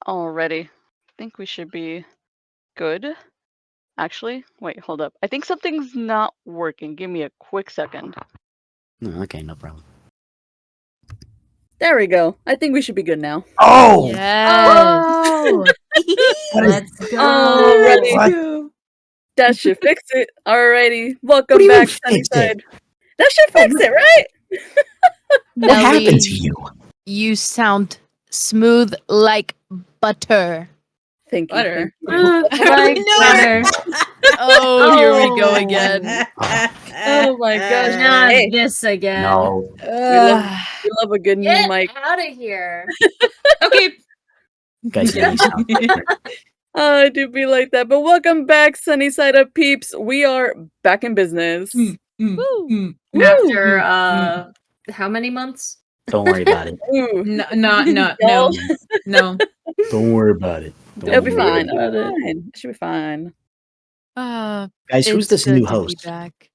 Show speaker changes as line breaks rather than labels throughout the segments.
Alrighty. I think we should be good. Actually, wait, hold up. I think something's not working. Give me a quick second.
Okay, no problem.
There we go. I think we should be good now.
Oh!
Yes.
Oh,
Let's go.
Alrighty.
What?
That should fix it. Alrighty. Welcome
What do you mean
back,
fix
Sunnyside.
it?
That should fix it, right?
What happened to you?
You sound smooth like butter.
Thank you.
Butter.
thank you.
Like butter.
Oh, here we go
Oh.
again.
Oh my gosh.
Not
Hey,
this again.
No.
we love a good new
Get
mic.
out of here.
Okay.
Guys really sound different.
I do be like that. But welcome back, Sunnyside Up peeps. We are back in business.
Woo.
After how many months?
Don't worry about it.
Ooh.
No.
Don't worry about it. Don't
It'll be
worry
fine.
about
It'll be fine. It should be fine.
Guys, who's
It's
this
good
new
to be
host?
back.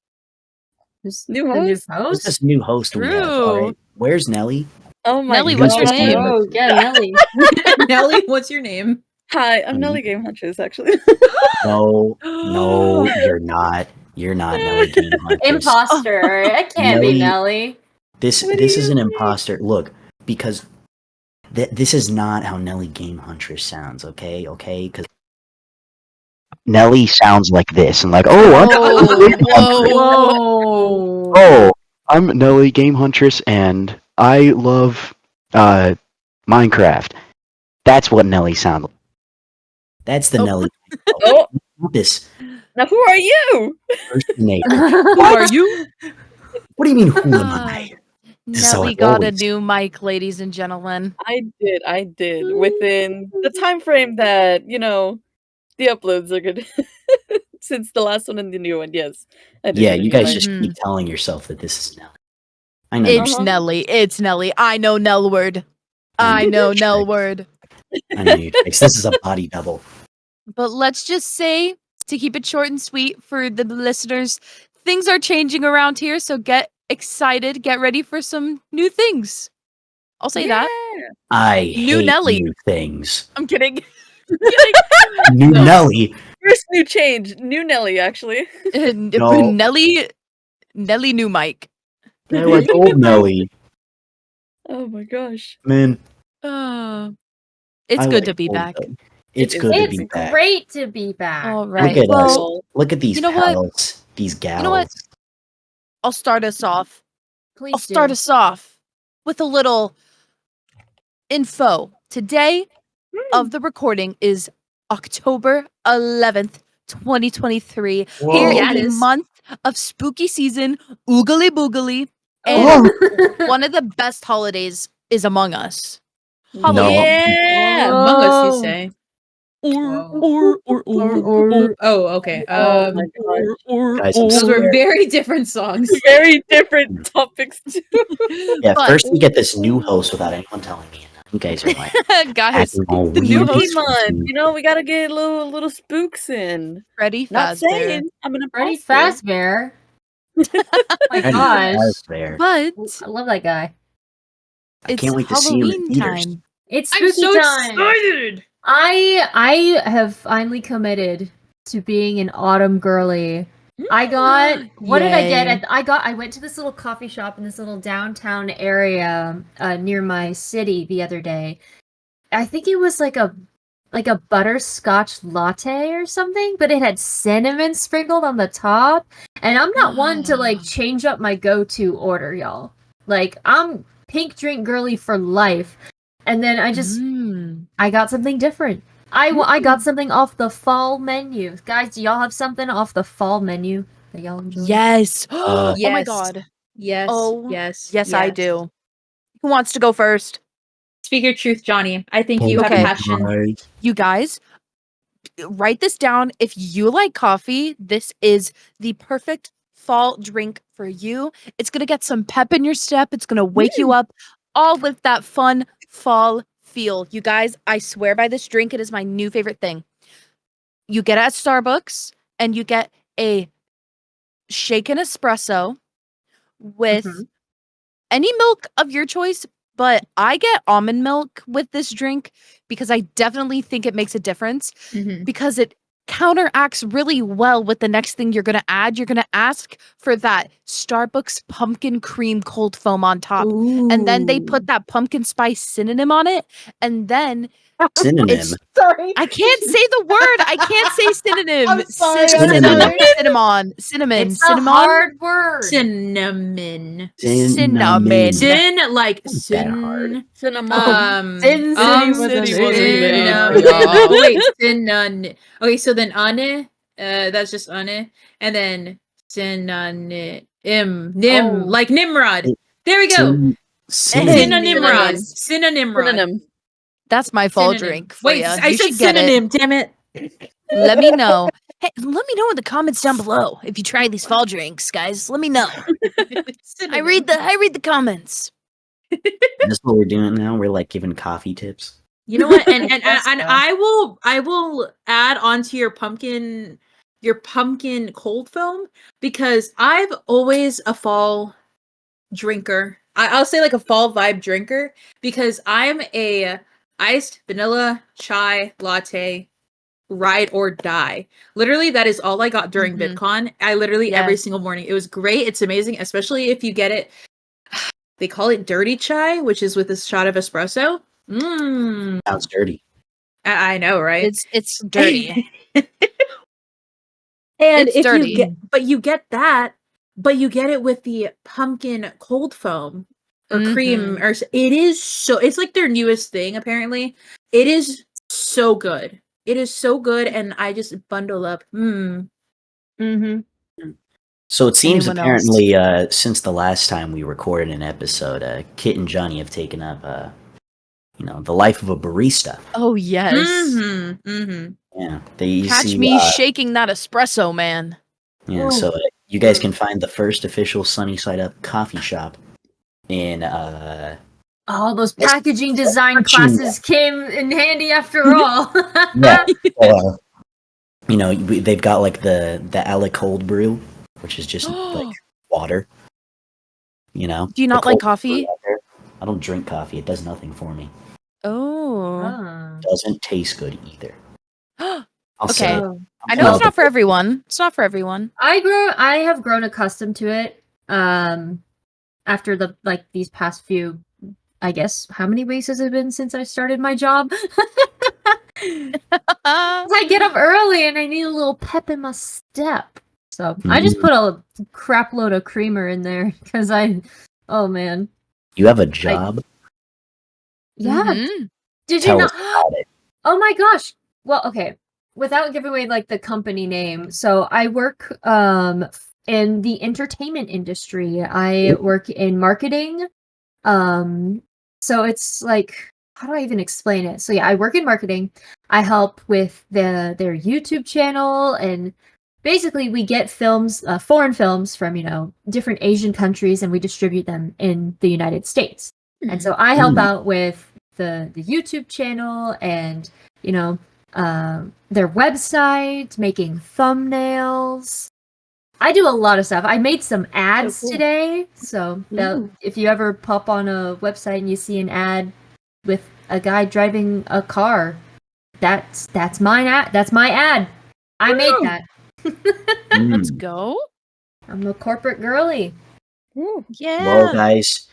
New
The new
host?
Who's
host?
this new host we have? All
True.
right. Where's Nelly?
Oh my
Nelly,
god.
what's your name?
Oh, yeah, Nelly.
Nelly, what's your name?
Hi, I'm Neli Gamehuntress, actually.
No, you're not. You're not Nelly Gamehuntress.
Imposter. It can't be Nelly.
This is an imposter. Look, because this is not how Nelly Gamehuntress sounds. Okay, because Nelly sounds like this, and like,
Whoa.
Oh, I'm Neli Gamehuntress, and I love Minecraft. That's what Nelly sounds like.
that's the Nelly.
Oh,
This
now who are you?
impersonator.
Who are you?
What do you mean? Who am I? This is how
Nelly
it
got a
always-
new mic, ladies and gentlemen.
I did. Within the time frame that, the uploads are good. Since the last one and the new one, yes. I did
Yeah,
get a
you
new
guys
mic.
just keep telling yourself that this is Nelly. I know.
It's
Uh-huh.
Nelly. It's Nelly. I know Nellward. I know Nellward.
I know you. This is a body double.
But let's just say, to keep it short and sweet for the listeners, things are changing around here, so get excited, get ready for some new things. I'll say that.
I
New
hate
Nelly.
new things.
I'm kidding.
New Nelly.
First new change. New Nelly, actually.
No.
Nelly new mic.
I like old Nelly.
Oh my gosh.
Man,
It's
I
good
like
to be
old
back.
Nelly. It's
It
good
is.
to
It's
be back.
great to be back.
All right.
Look at us.
Well,
Look at these
you know what?
pals. These gals.
You know what? I'll start us off.
Please
I'll start us off with a little info. Today of the recording is October 11th, 2023.
Whoa.
Here
Yeah,
in
it
the
is.
month of spooky season, oogly boogly,
Oh.
and one of the best holidays is Among Us.
No.
Yeah.
Among Us, you say?
Or.
Oh, okay.
Oh my gosh.
Guys, I'm
Those were
scared.
very different songs.
Very different topics too.
Yeah,
But-
first we get this new host without anyone telling me. And you guys are like
Guys,
acting all
the
weird.
new
and
host-
Pokemon. We gotta get little spooks in.
Freddy
Not
Fazbear.
saying I'm an
Freddy
imposter.
Fazbear. Oh my
Freddy
gosh.
Fazbear.
But
I love that guy.
I
it's
can't wait to see you in
Halloween
theaters.
time.
It's
I'm
spooky
so
time.
excited.
I have finally committed to being an autumn girly. I got what did I get?
Yay.
I went to this little coffee shop in this little downtown area near my city the other day. I think it was like a butterscotch latte or something, but it had cinnamon sprinkled on the top. And I'm not one to like change up my go-to order, y'all. Like I'm pink drink girly for life. And then I got something different. I got something off the fall menu. Guys, do y'all have something off the fall menu that y'all enjoy?
Yes. Oh my
Yes.
god.
Yes.
Oh,
Yes.
Yes, I do. Who wants to go first?
Speak your truth, Johnny. I think you have
Okay.
passion.
You guys, write this down. If you like coffee, this is the perfect fall drink for you. It's going to get some pep in your step. It's going to wake you up, all with that fun fall feel. You guys, I swear by this drink. It is my new favorite thing. You get it at Starbucks and you get a shaken espresso with any milk of your choice, but I get almond milk with this drink because I definitely think it makes a difference
Mhm.
because it counteracts really well with the next thing you're going to add. You're going to ask for that Starbucks pumpkin cream cold foam on top. And then they
Ooh.
put that pumpkin spice synonym on it. And then
Synonym.
it's
Sorry.
I can't say the word. I can't say synonym.
I'm sorry,
I'm sorry.
Cinnamon. Cinnamon.
It's a
Cinnamon.
hard word.
Cinnamon.
Cinnamon.
Sin like
Not that hard.
sin.
Cinnamon. Sin City was
City
amazing.
was amazing.
Oh wait, cinnamon. Okay, so then ane, that's just ane, and then synonym, nim,
Oh.
like Nimrod. There we go.
Synonym.
Synonymrod.
Synonym.
Synonymrod.
Synonym.
That's my fall
Synonym.
drink for
Wait,
ya.
I
You
said
should get it.
synonym. Damn it.
Let me know. Hey, let me know in the comments down below if you try these fall drinks, guys. Let me know. I read the comments.
That's what we're doing now. We're like giving coffee tips.
You know what? And
Guess so.
I will add onto your pumpkin cold foam because I've always a fall drinker. I'll say like a fall vibe drinker because I'm a iced vanilla chai latte ride or die. Literally, that is all I got during
Mhm.
VidCon. I literally every
Yes.
single morning. It was great. It's amazing, especially if you get it. They call it dirty chai, which is with a shot of espresso. Mmm.
Sounds dirty.
I know, right?
It's dirty.
And
It's
if
dirty.
you get that, but you get it with the pumpkin cold foam or cream, or it is so. It's like their newest thing, apparently. It is so good. It is so good, and I just bundle up.
Mm-hmm.
So it seems
Anyone else?
apparently, since the last time we recorded an episode, Kit and Johnny have taken up, the life of a barista.
Oh yes.
Yeah, they
Catch
see,
me shaking that espresso, man.
Yeah, so you guys can find the first official Sunny Side Up coffee shop in
All those packaging design
Virginia.
classes came in handy after all.
Yeah. So, they've got like the Alliico cold brew, which is just like water.
Do you
the
not like
cold brew
coffee?
water. I don't drink coffee. It does nothing for me.
Oh.
Ah.
Doesn't taste good either. I'll say
Okay.
it.
Oh.
I know it's not for everyone. It's not for everyone.
I have grown accustomed to it. After these past few, I guess, how many weeks has it been since I started my job? I get up early and I need a little pep in my step. So I just put a crap load of creamer in there because oh man.
You have a job?
Yeah.
Mhm.
Did
Tell
you
us
not?
about it.
Oh my gosh. Well, okay. Without giving away like the company name, so I work in the entertainment industry. I work in marketing. So it's like, how do I even explain it? So yeah, I work in marketing. I help with their YouTube channel, and basically we get films, foreign films from different Asian countries, and we distribute them in the United States. And so I help out with the YouTube channel and their website, making thumbnails. I do a lot of stuff. I made some ads today, so if you ever pop on a website and you see an ad with a guy driving a car, that's my ad. That's my ad. I made that.
Let's go.
I'm a corporate girly.
Yeah.
Well, guys,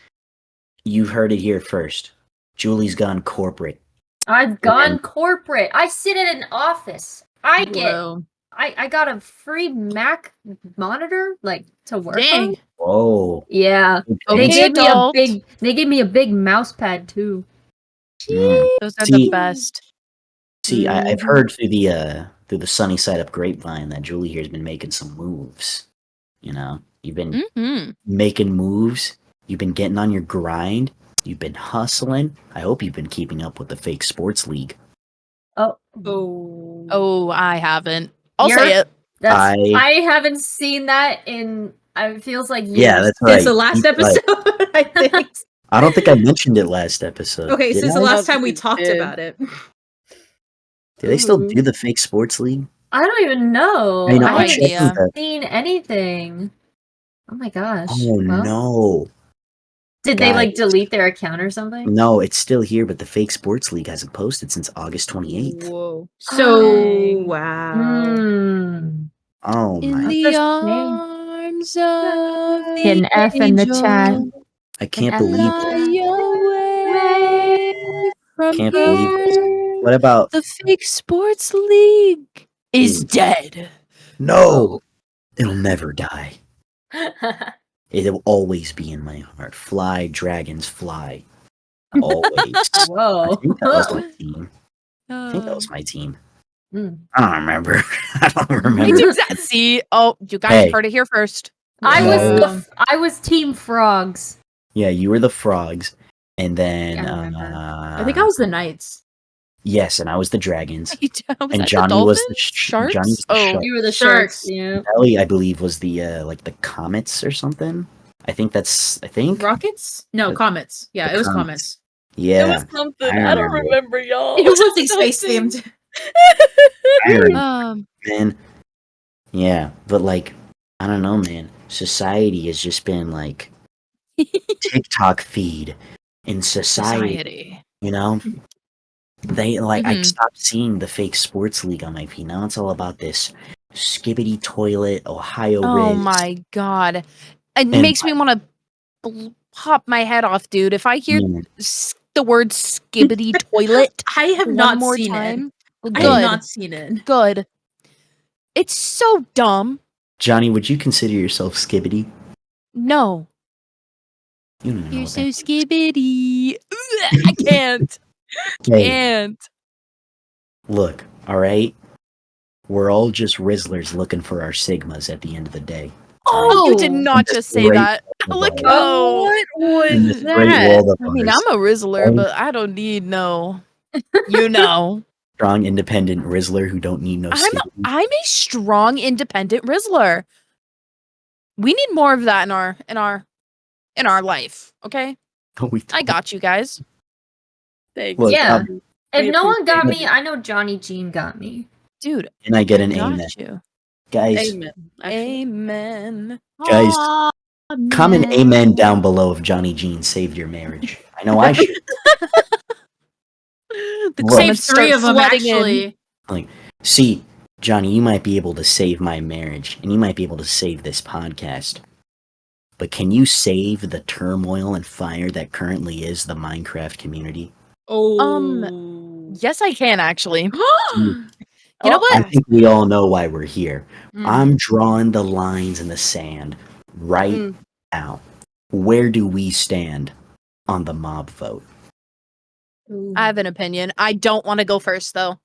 you've heard it here first. Julie's gone corporate.
I've gone corporate. I sit in an office. I got a free Mac monitor, to work
Dang.
on.
Whoa.
Yeah.
Okay,
They gave me a big mouse pad too.
Those are the best.
See, I've heard through the Sunny Side Up grapevine that Julie here's been making some moves. You've been making moves. You've been getting on your grind. You've been hustling. I hope you've been keeping up with the fake sports league.
Oh, I haven't. I'll say it.
I haven't seen that in. It feels like years.
Yeah, that's right.
Since the last episode, I think.
I don't think I mentioned it last episode.
Okay,
Did
since
I?
the last time we talked about it.
Do they still do the fake sports league?
I don't even know.
I haven't
seen anything. Oh my gosh.
Oh no.
Did they like
Guys.
delete their account or something?
No, it's still here, but the fake sports league hasn't posted since August 28th.
Whoa. So
Dang.
wow.
Mm.
Oh
In
my!
the
That's a shame.
arms of the
Hit an F in the chat.
angel,
I can't
F
believe
in
it.
fly away from
Can't believe it.
here.
What about
The fake sports league is
Ooh.
dead.
no? It'll never die. It'll always be in my heart. Fly, dragons, fly. Always. I
Whoa.
think that was my team. I think that
Uh,
was my team.
Mm.
I don't remember. I don't
I
remember.
do that. See, oh, you guys
Hey.
heard it here first.
I
No.
was I was Team Frogs.
Yeah, you were the frogs, and then
I remember.
I think I was the Knights.
yes, and I was the dragons,
Was
and
that
Johnny
the
was
dolphins?
the
Sharks?
Johnny was the
Oh,
shark.
You were the
Sharks.
sharks. Yeah.
Ellie, I believe, was the like the comets or something. I think
Rockets? No,
The-
comets. Yeah,
the
it was
comets.
comets.
Yeah,
It was something.
I
I don't
remember.
remember, y'all.
It was something space
Something.
themed.
I remember,
um,
man. Yeah, but like, I don't know, man. Society has just been like TikTok feed in society. You know, they like I
Mhm.
stopped seeing the fake sports league on my feed. Now it's all about this skibbity toilet Ohio
Oh
Riz.
my god. It
And
makes me want to pop my head off, dude. If I hear
man,
the word skibbity toilet
I have
one
not
more
seen
time,
it.
good,
I have not seen it.
good. It's so dumb.
Johnny, would you consider yourself skibbity?
No.
You don't even know
You're
what
so
that is.
skibbity. I can't.
Hey,
Can't.
look, all right. We're all just Rizzlers looking for our Sigmas at the end of the day.
Oh, you did
Oh.
not
This
just say
great
that.
world
Look,
of ours.
oh.
What
In
was
this great
that?
world of
I mean,
ours.
I'm a Rizzler,
Right.
but I don't need no. You know.
Strong, independent Rizzler who don't need no
I'm
skibbity.
I'm a strong, independent Rizzler. We need more of that in our life. Okay,
But we
I
don't.
got you guys,
Thank
Look,
Yeah.
you.
If
We
no one got
appreciate
me, I know Jonnijean got me.
dude.
Can I get an
Got
amen?
you.
Guys,
Amen. Actually.
Amen.
Guys,
Aw,
comment
man.
amen down below if Jonnijean saved your marriage. I know I should.
The
Look.
Save
comments
three
start
of them
flooding in.
actually.
Like, see, Johnny, you might be able to save my marriage, and you might be able to save this podcast. But can you save the turmoil and fire that currently is the Minecraft community?
Oh.
Yes, I can actually.
You know
I
what?
think we all know why we're here.
Mm.
I'm drawing the lines in the sand right
Mm.
now. Where do we stand on the mob vote?
I have an opinion. I don't want to go first though.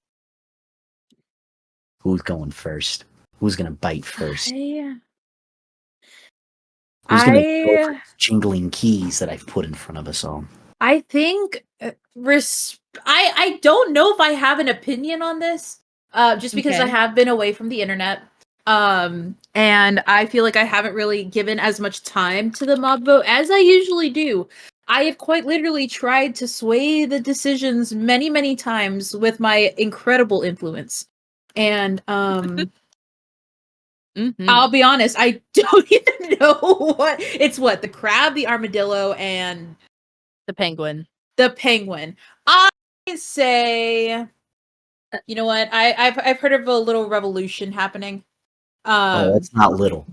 Who's going first? Who's gonna bite first?
I
Who's gonna go for
I
these jingling keys that I've put in front of us all?
I think I don't know if I have an opinion on this. Just because I
Okay.
have been away from the internet. And I feel like I haven't really given as much time to the mob vote as I usually do. I have quite literally tried to sway the decisions many, many times with my incredible influence. And
Mhm.
I'll be honest, I don't even know what the crab, the armadillo, and
The penguin.
the penguin. I say, you know what? I've heard of a little revolution happening.
Oh, it's not little.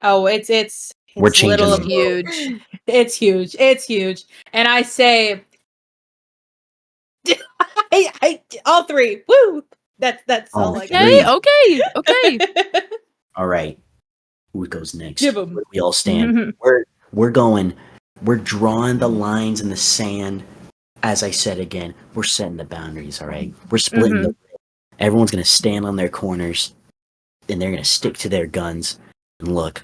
It's
We're changing
little.
the
It's
world.
huge.
It's huge. It's huge. And I say, I all three. Woo! That's all I got.
Okay, okay, okay.
All right. Who goes next?
Give 'em.
Where do we all stand. We're going. We're drawing the lines in the sand. As I said again, we're setting the boundaries. All right. We're splitting the. Everyone's gonna stand on their corners, and they're gonna stick to their guns. And look,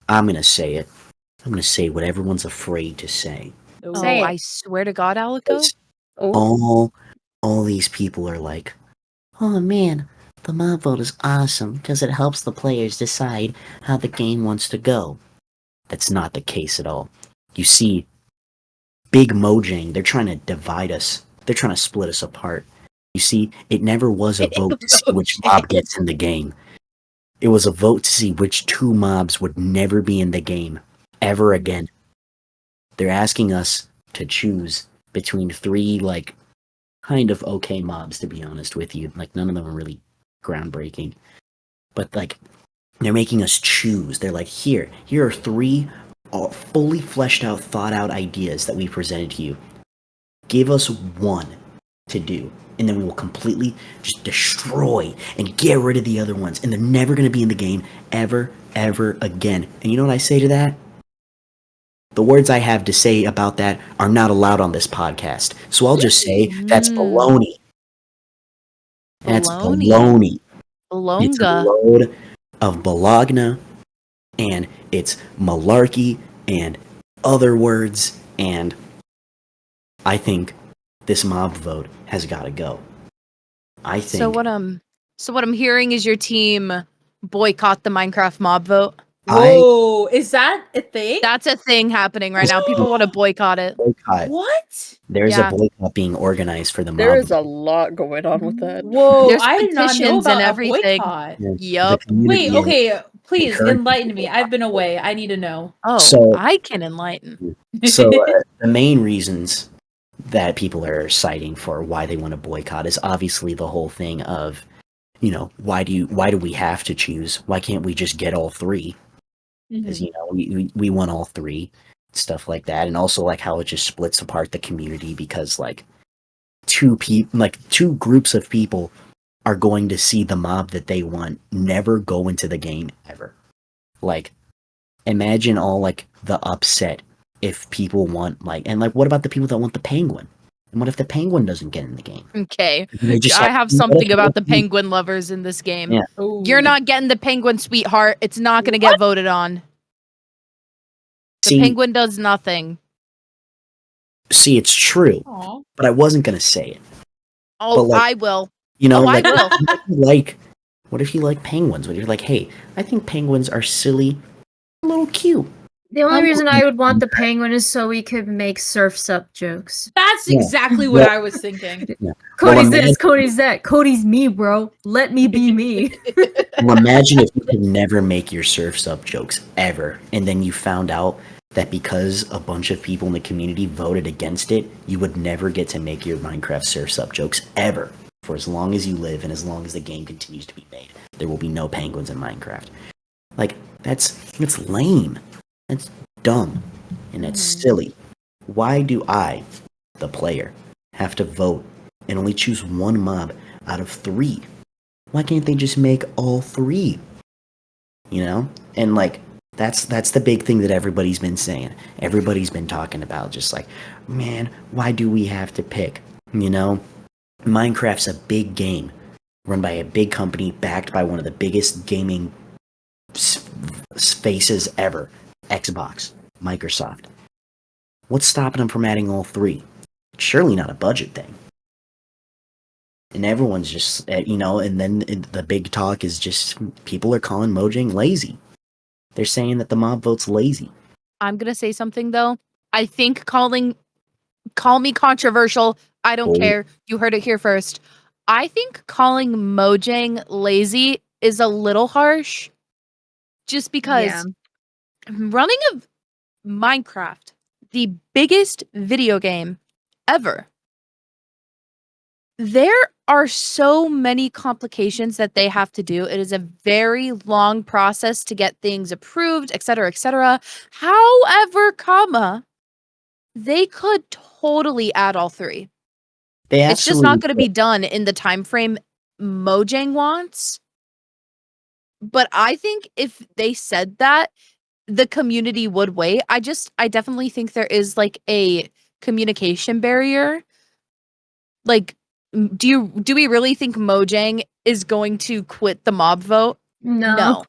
I'm gonna say it. I'm gonna say what everyone's afraid to say.
Oh,
Say it.
I swear to God, Alliico.
Because all these people are like, oh man, the mob vote is awesome because it helps the players decide how the game wants to go. That's not the case at all. You see, Big Mojang, they're trying to divide us. They're trying to split us apart. You see, it never was a vote to see which mob gets in the game. It was a vote to see which two mobs would never be in the game ever again. They're asking us to choose between 3 like kind of okay mobs, to be honest with you. Like none of them are really groundbreaking, but like they're making us choose. They're like, here are 3 fully fleshed out, thought out ideas that we presented to you. Give us one to do, and then we will completely just destroy and get rid of the other ones, and they're never going to be in the game ever again. And you know what I say to that? The words I have to say about that are not allowed on this podcast. So I'll just say that's baloney. That's baloney. It's a
Balonga.
load of Bologna, and it's malarkey and other words, and I think this mob vote has got to go. I think.
So what I'm hearing is your team boycott the Minecraft mob vote.
Whoa, is that a thing?
That's a thing happening right now. People want to boycott it.
Boycott.
What?
There's
Yeah.
a boycott being organized for the mob.
There is a lot going on with that.
Whoa,
There's
I did not know
petitions
about
and
a
everything.
boycott.
Yeah,
Yup.
the community
Wait,
is
okay, please
encouraging
enlighten me. I've been away. I need to know.
Oh,
So-
I can enlighten.
So the main reasons that people are citing for why they want to boycott is obviously the whole thing of, you know, why do we have to choose? Why can't we just get all 3? Because, you know, we want all 3, stuff like that. And also like how it just splits apart the community because like 2 groups of people are going to see the mob that they want never go into the game ever. Like, imagine all like the upset if people want like, and like what about the people that want the penguin? And what if the penguin doesn't get in the game?
Okay.
They're just
I
like,
have
"What
something
if-
about the penguin lovers in this game.
Yeah.
You're not getting the penguin, sweetheart. It's not going to get voted on. The
See,
penguin does nothing.
see, it's true,
Aw.
but I wasn't gonna say it.
Oh,
But, like,
I will.
You know,
Oh, I
like,
will.
what if you like penguins? What if you're like, hey, I think penguins are silly, a little cute.
The only reason I would want the penguin is so we could make Surf's Up jokes.
That's
Yeah.
exactly what
Yeah.
I was thinking.
Cody's
imagine-
this, Cody's that, Cody's me, bro. Let me be me.
Well, imagine if you could never make your Surf's Up jokes ever, and then you found out that because a bunch of people in the community voted against it, you would never get to make your Minecraft Surf's Up jokes ever. For as long as you live and as long as the game continues to be made, there will be no penguins in Minecraft. Like, that's lame. That's dumb. And that's silly. Why do I, the player, have to vote and only choose one mob out of 3? Why can't they just make all 3? You know? And like, that's the big thing that everybody's been saying. Everybody's been talking about just like, man, why do we have to pick? You know? Minecraft's a big game run by a big company backed by one of the biggest gaming faces ever. Xbox, Microsoft. What's stopping them from adding all 3? Surely not a budget thing. And everyone's just, you know, and then the big talk is just people are calling Mojang lazy. They're saying that the mob vote's lazy.
I'm going to say something, though. I think call me controversial. I don't
Oh.
care. You heard it here first. I think calling Mojang lazy is a little harsh. Just because
Yeah.
running a Minecraft, the biggest video game ever, there are so many complications that they have to do. It is a very long process to get things approved, etc., etc. However, they could totally add all 3. It's just not going to be done in the time frame Mojang wants. But I think if they said that, the community would wait. I definitely think there is like a communication barrier. Like, do we really think Mojang is going to quit the mob vote? No.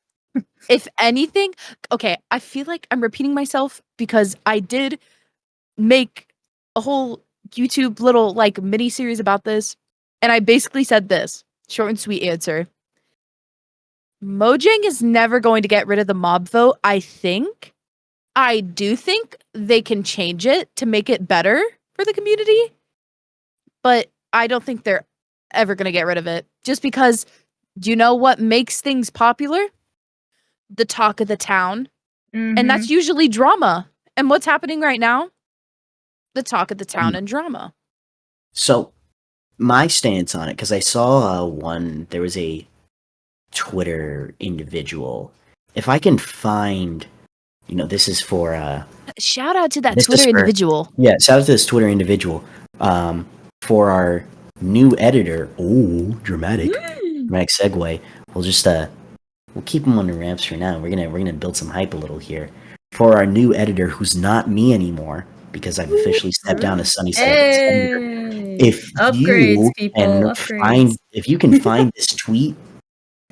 If anything, okay, I feel like I'm repeating myself because I did make a whole YouTube little like mini series about this, and I basically said this short and sweet answer. Mojang is never going to get rid of the mob vote. I do think they can change it to make it better for the community, but I don't think they're ever going to get rid of it just because you know what makes things popular? The talk of the town. And that's usually drama. And what's happening right now? the talk of the town and drama.
So, my stance on it, because I saw there was a Twitter individual. If I can find, this is for
Shout out to that
this is
Twitter
for-
individual.
Yeah, shout out to this Twitter individual. For our new editor. Oh, dramatic segue. We'll just we'll keep him under wraps for now. We're gonna build some hype a little here. For our new editor, who's not me anymore, because I've officially stepped down as Sunnyside.
Hey,
If
upgrades,
you
people,
can
upgrades.
if you can find this tweet,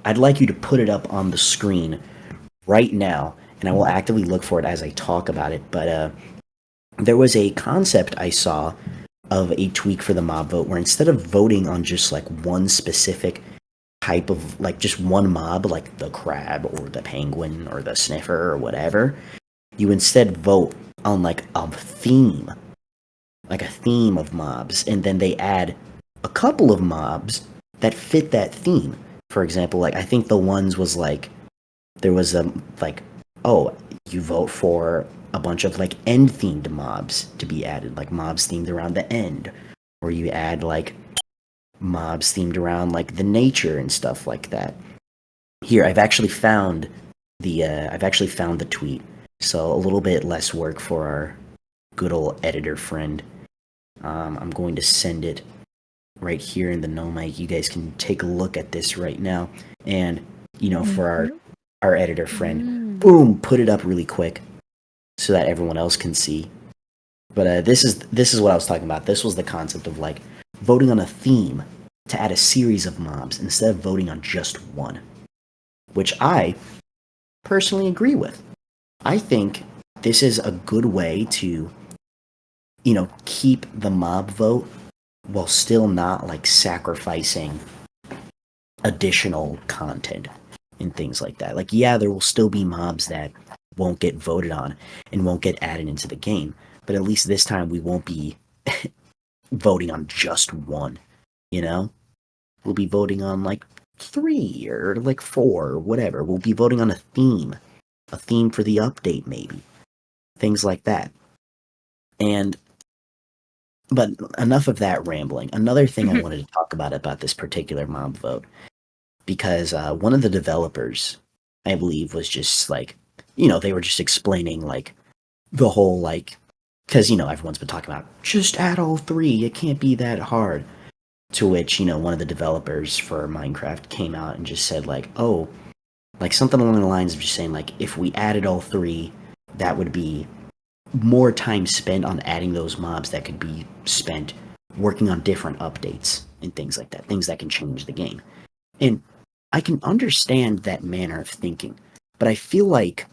I'd like you to put it up on the screen right now, and I will actively look for it as I talk about it. But there was a concept I saw of a tweak for the mob vote where instead of voting on just like one specific type of like just one mob, like the crab or the penguin or the sniffer or whatever, you instead vote on like a theme of mobs, and then they add a couple of mobs that fit that theme. For example, like I think the ones was like there was you vote for a bunch of like end themed mobs to be added, like mobs themed around the end, or you add like mobs themed around like the nature and stuff like that. Here, I've actually found the tweet, so a little bit less work for our good old editor friend. I'm going to send it right here in the no mic. You guys can take a look at this right now, and for our editor friend, boom, put it up really quick so that everyone else can see. But this is what I was talking about. This was the concept of like voting on a theme to add a series of mobs instead of voting on just one, which I personally agree with. I think this is a good way to keep the mob vote while still not like sacrificing additional content and things like that. Like, yeah, there will still be mobs that won't get voted on and won't get added into the game, but at least this time we won't be voting on just one, We'll be voting on like 3 or like 4 or whatever. We'll be voting on a theme for the update, maybe. Things like that. But enough of that rambling. Another thing I wanted to talk about this particular mob vote, because one of the developers, I believe, was just like, they were just explaining like the whole like, because everyone's been talking about just add all 3. It can't be that hard. To which one of the developers for Minecraft came out and just said like, oh, like something along the lines of just saying like, if we added all 3, that would be more time spent on adding those mobs that could be spent working on different updates and things like that, things that can change the game. And I can understand that manner of thinking, but I feel like,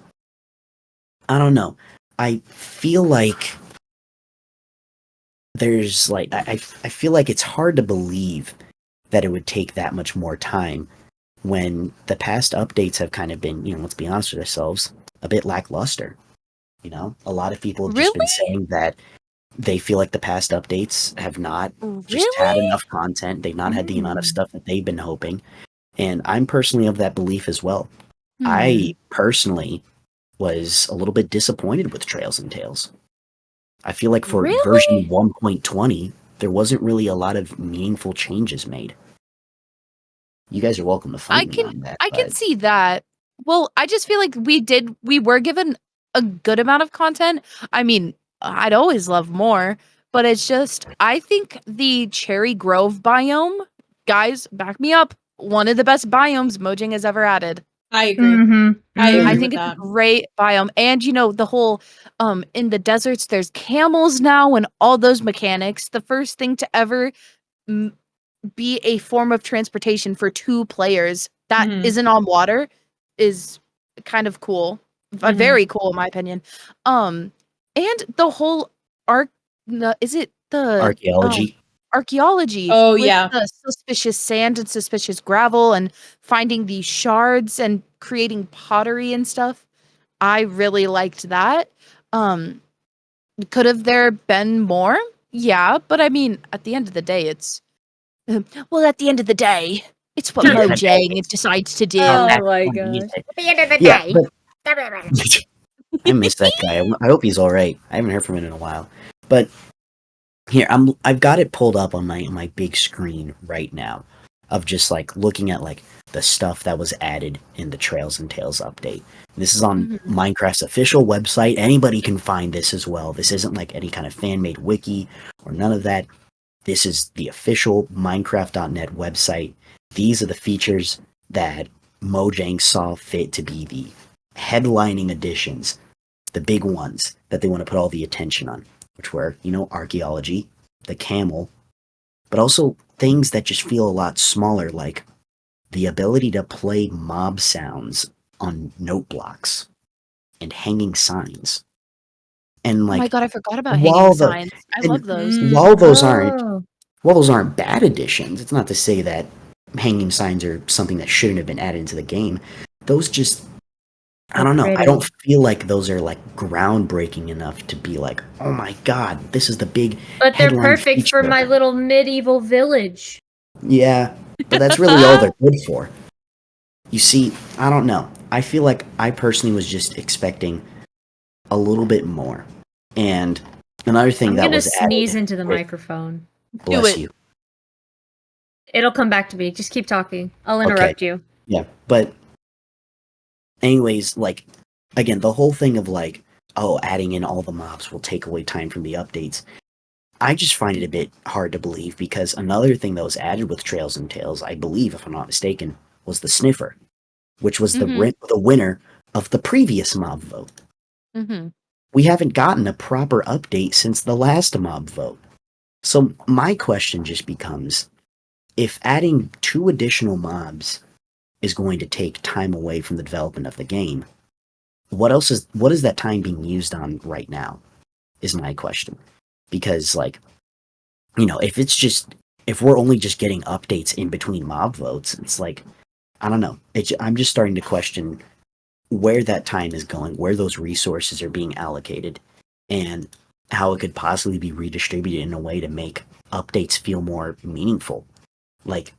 I don't know, I feel like there's like, I feel like it's hard to believe that it would take that much more time when the past updates have kind of been, let's be honest with ourselves, a bit lackluster. A lot of people have just been saying that they feel like the past updates have not just had enough content. They've not had the amount of stuff that they've been hoping. And I'm personally of that belief as well. I personally was a little bit disappointed with Trails and Tales. I feel like for version 1.20, there wasn't really a lot of meaningful changes made. You guys are welcome to fight me on that.
I can see that. Well, I just feel like we were given a good amount of content. I mean, I'd always love more, but it's just, I think the Cherry Grove biome, guys, back me up, one of the best biomes Mojang has ever added.
I agree. I
think it's a great biome. And the whole in the deserts there's camels now and all those mechanics. The first thing to ever be a form of transportation for 2 players that isn't on water is kind of cool. Very cool in my opinion. And the whole is it the archaeology
Oh
with
yeah.
the suspicious sand and suspicious gravel and finding these shards and creating pottery and stuff. I really liked that. Could have there been more? Yeah, but I mean, at the end of the day, it's at the end of the day, it's what Mojang decides to do.
Oh my gosh.
At the end of the day. I miss that guy. I hope he's all right. I haven't heard from him in a while. But Here, I've got it pulled up on my big screen right now, of just like looking at like the stuff that was added in the Trails and Tales update. This is on Minecraft's official website. Anybody can find this as well. This isn't like any kind of fan-made wiki or none of that. This is the official Minecraft.net website. These are the features that Mojang saw fit to be the headlining additions, the big ones that they want to put all the attention on, which were, archaeology, the camel, but also things that just feel a lot smaller, like the ability to play mob sounds on note blocks and hanging signs. And
Oh
like,
my god, I forgot about
while
hanging
the-
signs. I
and
love those.
while those aren't
Oh.
while those aren't bad additions, it's not to say that hanging signs are something that shouldn't have been added into the game. Those just, I don't know. I
Pretty.
don't feel like those are like groundbreaking enough to be like, oh my god, this is the big.
But they're
headline
perfect for
feature.
my little medieval village.
Yeah, but that's really all they're good for. You see, I don't know. I feel like I personally was just expecting a little bit more. And another thing
I'm
that
gonna
was
sneeze
added,
into the microphone.
bless
it.
you.
It'll come back to me. Just keep talking. I'll interrupt you.
Yeah, but anyways, like, again, the whole thing of like, oh, adding in all the mobs will take away time from the updates. I just find it a bit hard to believe, because another thing that was added with Trails and Tales, I believe, if I'm not mistaken, was the Sniffer, which was the winner of the previous mob vote.
Mm-hmm.
We haven't gotten a proper update since the last mob vote. So my question just becomes, if adding 2 additional mobs is going to take time away from the development of the game, what is that time being used on right now, is my question. Because, like, if we're only just getting updates in between mob votes, it's like, I don't know. I'm just starting to question where that time is going, where those resources are being allocated, and how it could possibly be redistributed in a way to make updates feel more meaningful. Like,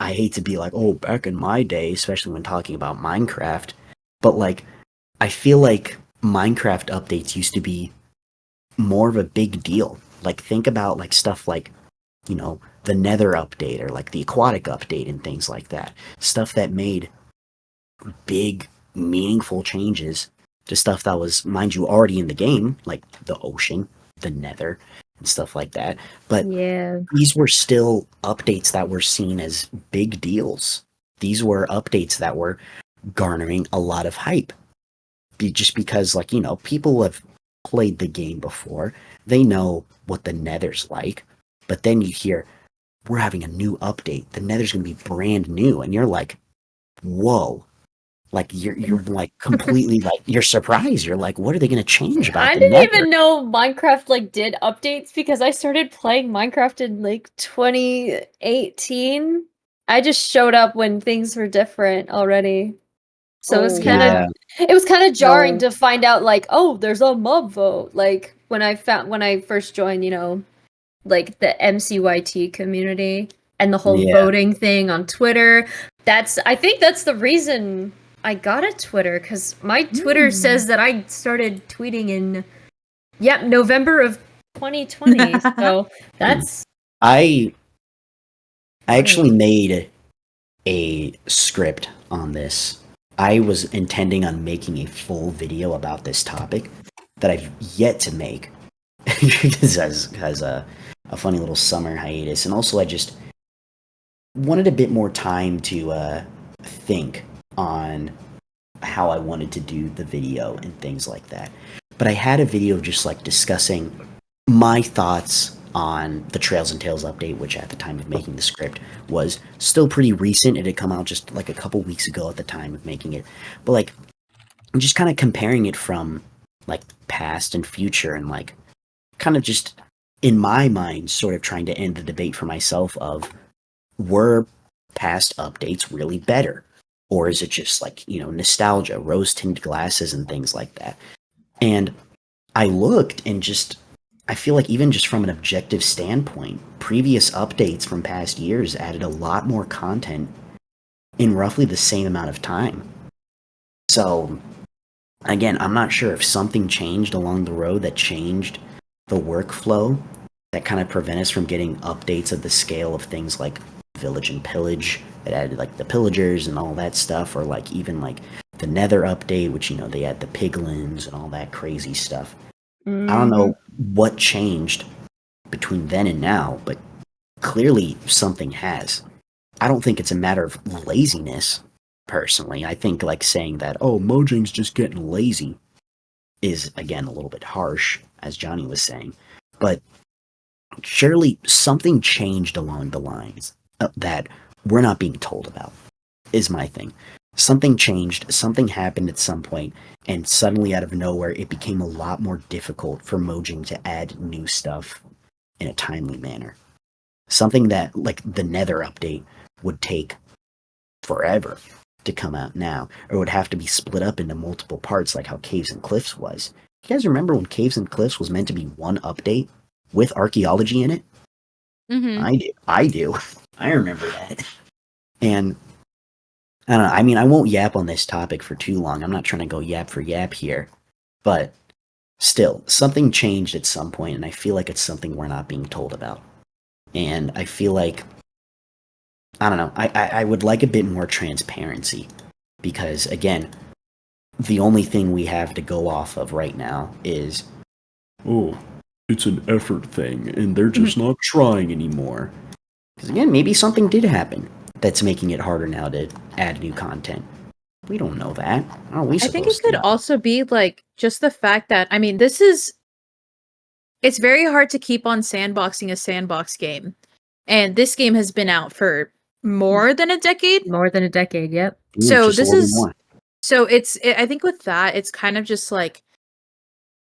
I hate to be like, oh, back in my day, especially when talking about Minecraft, but like, I feel like Minecraft updates used to be more of a big deal. Like, think about like stuff like, the Nether update, or like the Aquatic update and things like that. Stuff that made big, meaningful changes to stuff that was, mind you, already in the game, like the ocean, the Nether, and stuff like that. But
Yeah.
these were still updates that were seen as big deals. These were updates that were garnering a lot of hype. Just because, like, people have played the game before. They know what the Nether's like. But then you hear, we're having a new update. The Nether's going to be brand new. And you're like, whoa. Like, you're like completely like, you're surprised. You're like, what are they going to change about
I
the
didn't
Nether?
even know Minecraft like did updates, because I started playing Minecraft in like 2018. I just showed up when things were different already. So
Yeah.
it was kind of jarring
No.
to find out, like, oh, there's a mob vote. Like when I first joined, like the MCYT community and the whole
Yeah.
voting thing on Twitter. I think that's the reason I got a Twitter, because my Twitter says that I started tweeting in November of 2020. So that's
I actually made a script on this. I was intending on making a full video about this topic that I've yet to make, because has a funny little summer hiatus, and also I just wanted a bit more time to think on how I wanted to do the video and things like that. But I had a video just like discussing my thoughts on the Trails and Tales update, which at the time of making the script was still pretty recent. It had come out just like a couple weeks ago at the time of making it. But like, I'm just kind of comparing it from like past and future, and like kind of just in my mind sort of trying to end the debate for myself of, were past updates really better? Or is it just like, nostalgia, rose-tinted glasses and things like that? And I looked and just, I feel like even just from an objective standpoint, previous updates from past years added a lot more content in roughly the same amount of time. So, again, I'm not sure if something changed along the road that changed the workflow that kind of prevent us from getting updates of the scale of things like Village and Pillage. It added like the Pillagers and all that stuff, or like even like the Nether update, which they add the Piglins and all that crazy stuff. I don't know what changed between then and now, but clearly something has. I don't think it's a matter of laziness, personally. I think like saying that, oh, Mojang's just getting lazy is, again, a little bit harsh, as Johnny was saying. But surely something changed along the lines that we're not being told about, is my thing. Something changed, something happened at some point, and suddenly out of nowhere it became a lot more difficult for Mojang to add new stuff in a timely manner. Something that, like the Nether update, would take forever to come out now, or would have to be split up into multiple parts like how Caves and Cliffs was. You guys remember when Caves and Cliffs was meant to be one update with archaeology in it?
Mm-hmm.
I do. I remember that. And I don't know, I mean, I won't yap on this topic for too long. I'm not trying to go yap for yap here. But still, something changed at some point, and I feel like it's something we're not being told about. And I feel like, I don't know, I would like a bit more transparency. Because, again, the only thing we have to go off of right now is, oh, it's an effort thing, and they're just not trying anymore. Because, again, maybe something did happen that's making it harder now to add new content. We don't know that. How are we
I
supposed
think it
to
could
know?
also be like just the fact that, I mean, it's very hard to keep on sandboxing a sandbox game. And this game has been out for more than a decade.
More than a decade, yep.
Ooh,
So
just a
this
little
is,
more.
so I think with that, it's kind of just like,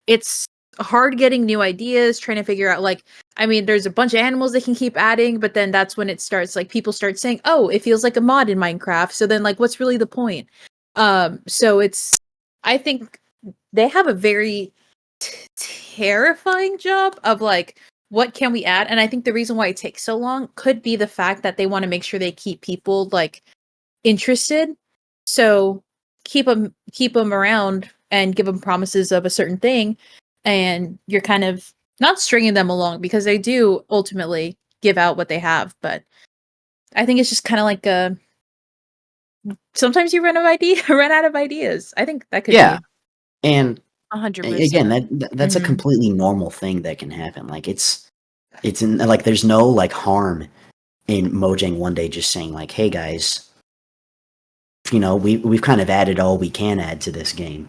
it's hard getting new ideas, trying to figure out like, I mean, there's a bunch of animals they can keep adding, but then that's when it starts, like people start saying, oh, it feels like a mod in Minecraft. So then like, what's really the point? So I think they have a very terrifying job of like, what can we add? And I think the reason why it takes so long could be the fact that they want to make sure they keep people like interested. So keep them around and give them promises of a certain thing, and you're kind of not stringing them along because they do ultimately give out what they have. But I think it's just kind of like sometimes you run out of ideas. I think that could
Yeah.
be
And
100%.
again, that's a completely normal thing that can happen. Like it's in like there's no like harm in Mojang one day just saying like, hey guys, we've kind of added all we can add to this game.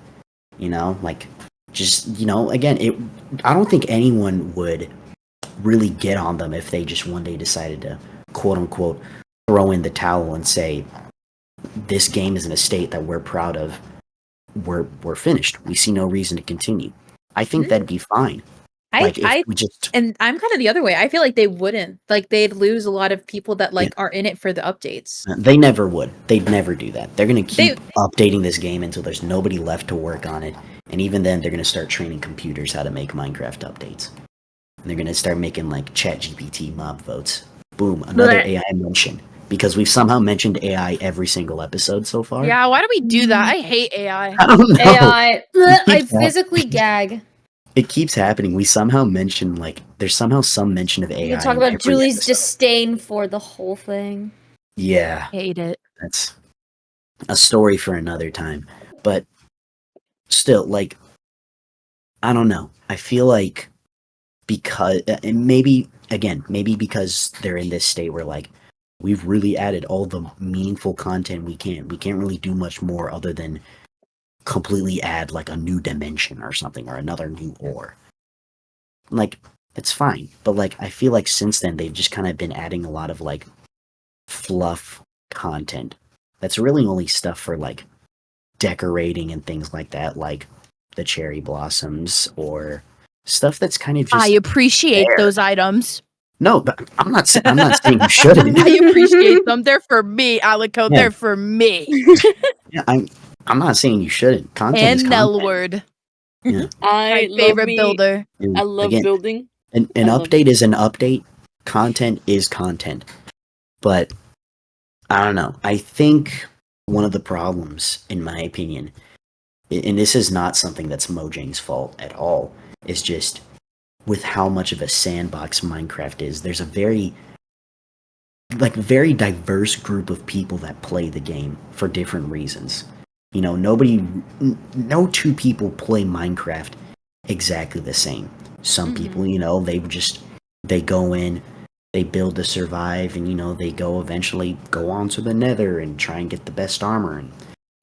Like just again, I don't think anyone would really get on them if they just one day decided to quote unquote throw in the towel and say this game is in a state that we're proud of. We're finished. We see no reason to continue. I think that'd be fine.
And I'm kind of the other way. I feel like they wouldn't. Like they'd lose a lot of people that like are in it for the updates.
They never would. They'd never do that. They're going to keep updating this game until there's nobody left to work on it. And even then, they're going to start training computers how to make Minecraft updates. And they're going to start making like ChatGPT mob votes. Boom, another AI mention. Because we've somehow mentioned AI every single episode so far.
Yeah, why do we do that? I hate AI.
I don't know.
AI, I physically gag.
It keeps happening. We somehow mention, like, there's somehow some mention of AI.
You can talk about Julie's disdain for the whole thing.
Yeah.
Hate it.
That's a story for another time. But still, like, I don't know. I feel like because, and maybe because they're in this state where, like, we've really added all the meaningful content we can. We can't really do much more other than completely add like a new dimension or something or another new ore. Like, it's fine. But like, I feel like since then they've just kind of been adding a lot of like fluff content. That's really only stuff for like decorating and things like that, like the cherry blossoms or stuff that's kind of just.
I appreciate those items.
No, but I'm not saying you shouldn't.
I appreciate them. They're for me, Alliico.
Yeah.
They're for me.
Yeah, I'm not saying you shouldn't. Content
And
is content.
Nelward.
Yeah.
I
My favorite builder.
I love
Again,
building.
An update is an update. Content is content. But I don't know. I think one of the problems, in my opinion, and this is not something that's Mojang's fault at all, is just with how much of a sandbox Minecraft is. There's a very diverse group of people that play the game for different reasons. You know, no two people play Minecraft exactly the same. Some people, you know, they go in, they build to survive, and, you know, they eventually go on to the nether and try and get the best armor and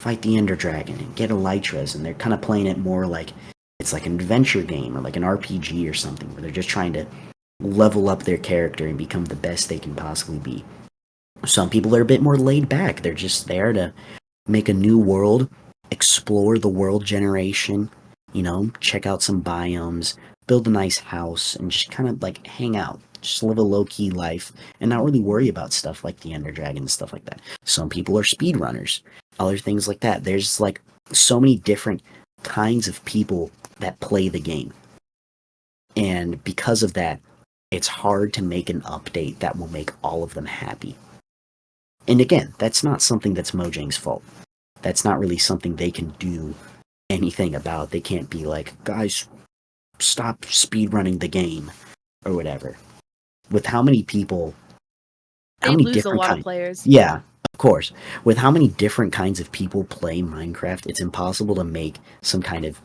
fight the ender dragon and get elytras, and they're kind of playing it more like it's like an adventure game or like an RPG or something, where they're just trying to level up their character and become the best they can possibly be. Some people are a bit more laid back. They're just there to make a new world, explore the world generation, you know, check out some biomes, build a nice house, and just kind of like hang out. Just live a low-key life and not really worry about stuff like the ender dragon and stuff like that. Some people are speedrunners, other things like that. There's like so many different kinds of people that play the game. And because of that, it's hard to make an update that will make all of them happy. And again, that's not something that's Mojang's fault. That's not really something they can do anything about. They can't be like, guys, stop speedrunning the game or whatever. With how many people,
They lose a lot of players.
Yeah, of course. With how many different kinds of people play Minecraft, it's impossible to make some kind of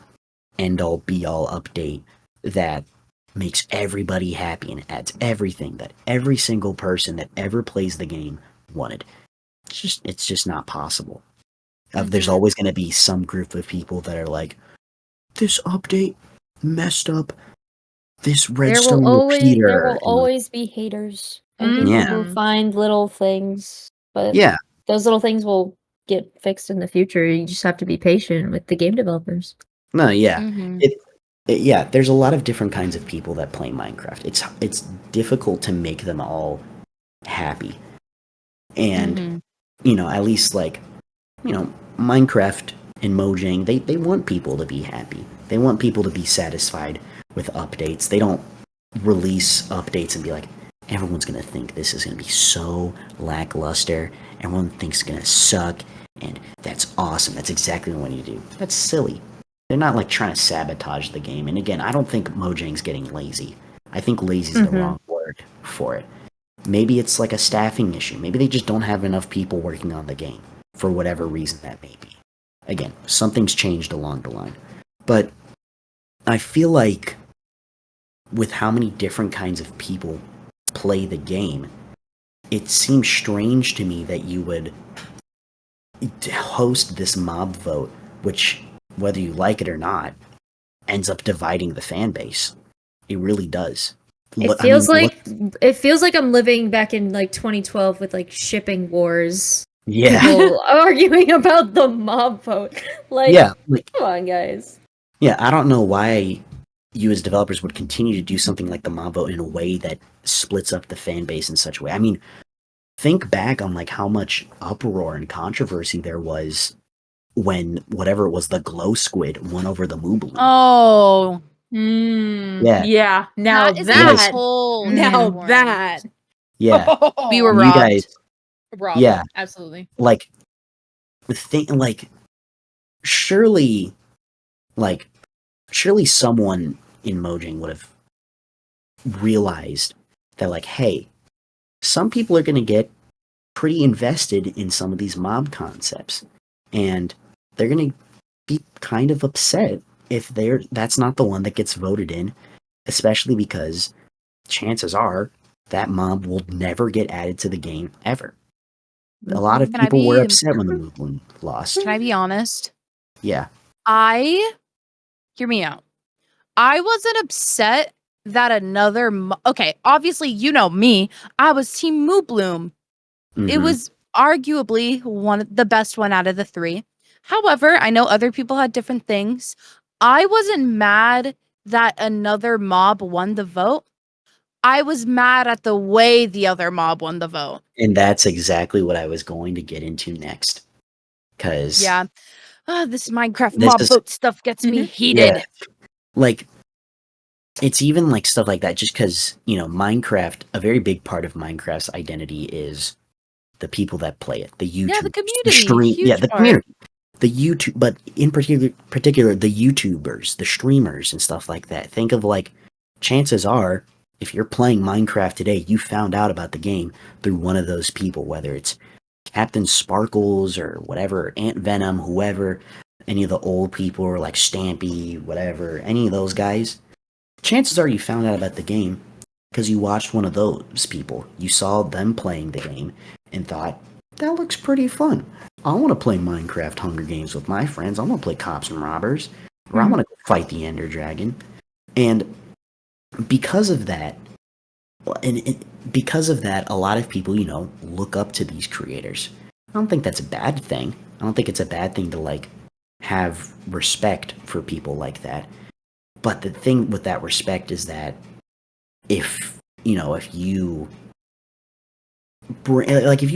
end-all be-all update that makes everybody happy and adds everything that every single person that ever plays the game wanted. It's just not possible. There's always going to be some group of people that are like, this update messed up this redstone repeater.
There will always be haters and people who find little things, but those little things will get fixed in the future. You just have to be patient with the game developers.
No, yeah. Yeah, there's a lot of different kinds of people that play Minecraft. It's difficult to make them all happy. And, you know, at least, like, you know, Minecraft and Mojang, they want people to be happy. They want people to be satisfied with updates. They don't release updates and be like, everyone's going to think this is going to be so lackluster. Everyone thinks it's going to suck. And that's awesome. That's exactly what you do. That's silly. They're not, like, trying to sabotage the game. And again, I don't think Mojang's getting lazy. I think lazy is the wrong word for it. Maybe it's like a staffing issue. Maybe they just don't have enough people working on the game, for whatever reason that may be. Again, something's changed along the line. But I feel like with how many different kinds of people play the game, it seems strange to me that you would host this mob vote, which, whether you like it or not, ends up dividing the fan base. It really does.
It feels like I'm living back in like 2012 with like shipping wars.
Yeah.
People arguing about the mob vote. Like, come on, guys.
Yeah, I don't know why you as developers would continue to do something like the mob vote in a way that splits up the fan base in such a way. I mean, think back on like how much uproar and controversy there was when whatever it was, the glow squid won over the moo balloon.
Oh.
Yeah. Now
that.
Yeah.
We were
you
robbed.
Guys,
robbed.
Yeah.
Absolutely.
Like, surely someone in Mojang would have realized that, like, hey, some people are going to get pretty invested in some of these mob concepts, and they're going to be kind of upset if that's not the one that gets voted in, especially because chances are that mob will never get added to the game ever. A lot of people were upset when the movement lost.
Can I be honest?
Yeah.
Hear me out. I wasn't upset that another... okay, obviously, you know me. I was Team Moo Bloom. It was arguably the best one out of the three. However, I know other people had different things. I wasn't mad that another mob won the vote. I was mad at the way the other mob won the vote.
And that's exactly what I was going to get into next. Because...
yeah. This Minecraft mob vote stuff gets me heated.
Yeah. Like, it's even like stuff like that, just because, you know, Minecraft, a very big part of Minecraft's identity is the people that play it, the YouTube,
the community,
the stream, the community, the YouTube, but in particular, the YouTubers, the streamers, and stuff like that. Think of like chances are, if you're playing Minecraft today, you found out about the game through one of those people, whether it's Captain Sparkles or whatever, Aunt Venom, whoever, any of the old people, or like Stampy, whatever, any of those guys. Chances are you found out about the game because you watched one of those people. You saw them playing the game and thought, that looks pretty fun. I want to play Minecraft Hunger Games with my friends. I want to play Cops and Robbers. Or I want to fight the Ender Dragon. And because of that, a lot of people, look up to these creators. I don't think that's a bad thing. I don't think it's a bad thing to, like, have respect for people like that. But the thing with that respect is that if you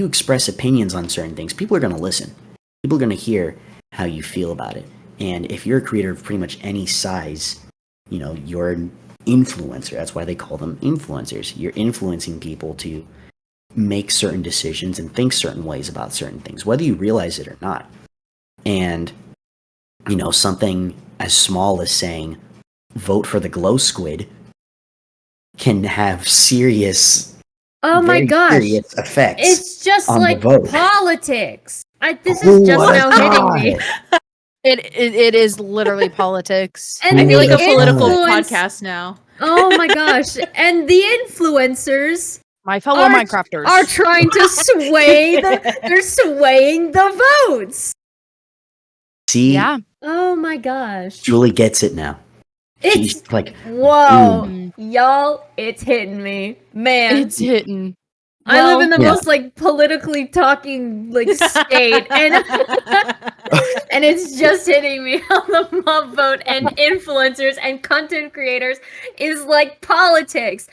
express opinions on certain things, people are going to listen. People are going to hear how you feel about it. And if you're a creator of pretty much any size, you're an influencer. That's why they call them influencers. You're influencing people to make certain decisions and think certain ways about certain things, whether you realize it or not. And, something as small as saying, vote for the glow squid can have serious
Oh my gosh.
serious effects.
It's just
on
like
the vote.
politics. This is just now hitting me.
It is literally politics.
And
I feel like a
the
political
influence-
podcast now.
Oh my gosh. And the influencers
My fellow
Are-
Minecrafters
are trying to sway they're swaying the votes.
See,
Yeah.
Oh my gosh.
Julie gets it now.
It's
She's like,
whoa.
Mm.
Y'all, it's hitting me. Man.
It's hitting.
I live in the
Yeah.
most like politically talking like state and and it's just hitting me on the mob vote and influencers and content creators is like politics.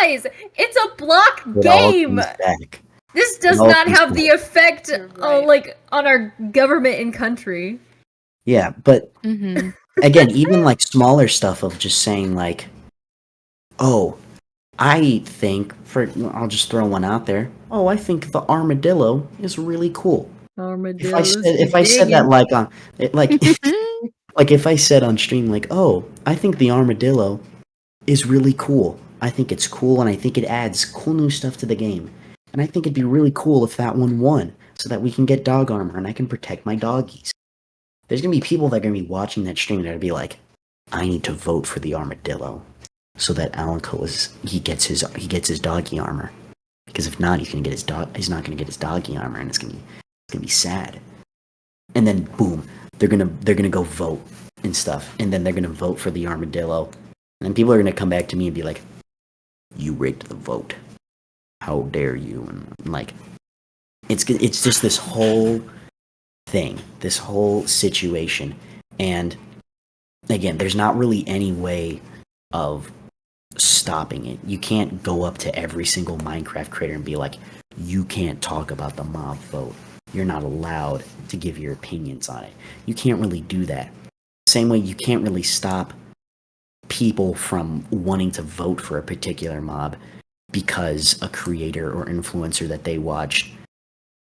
Guys, it's a block
it all
game.
comes back.
This does
it all
not
comes
have
back.
the effect
You're right.
like on our government and country.
Yeah, but
Mm-hmm.
again, even like smaller stuff of just saying like, oh, I think I'll just throw one out there. Oh, I think the armadillo is really cool. If I said that like on like like if I said on stream like, oh, I think the armadillo is really cool. I think it's cool and I think it adds cool new stuff to the game. And I think it'd be really cool if that one won so that we can get dog armor and I can protect my doggies. There's gonna be people that are gonna be watching that stream that are gonna be like, I need to vote for the armadillo so that Alliico gets his doggy armor. Because if not, he's not gonna get his doggy armor and it's gonna be sad. And then boom, they're gonna go vote and stuff. And then they're gonna vote for the armadillo. And then people are gonna come back to me and be like, you rigged the vote. How dare you? And like it's just this whole thing, this whole situation. And again, there's not really any way of stopping it. You can't go up to every single Minecraft creator and be like, you can't talk about the mob vote. You're not allowed to give your opinions on it. You can't really do that. Same way you can't really stop people from wanting to vote for a particular mob because a creator or influencer that they watched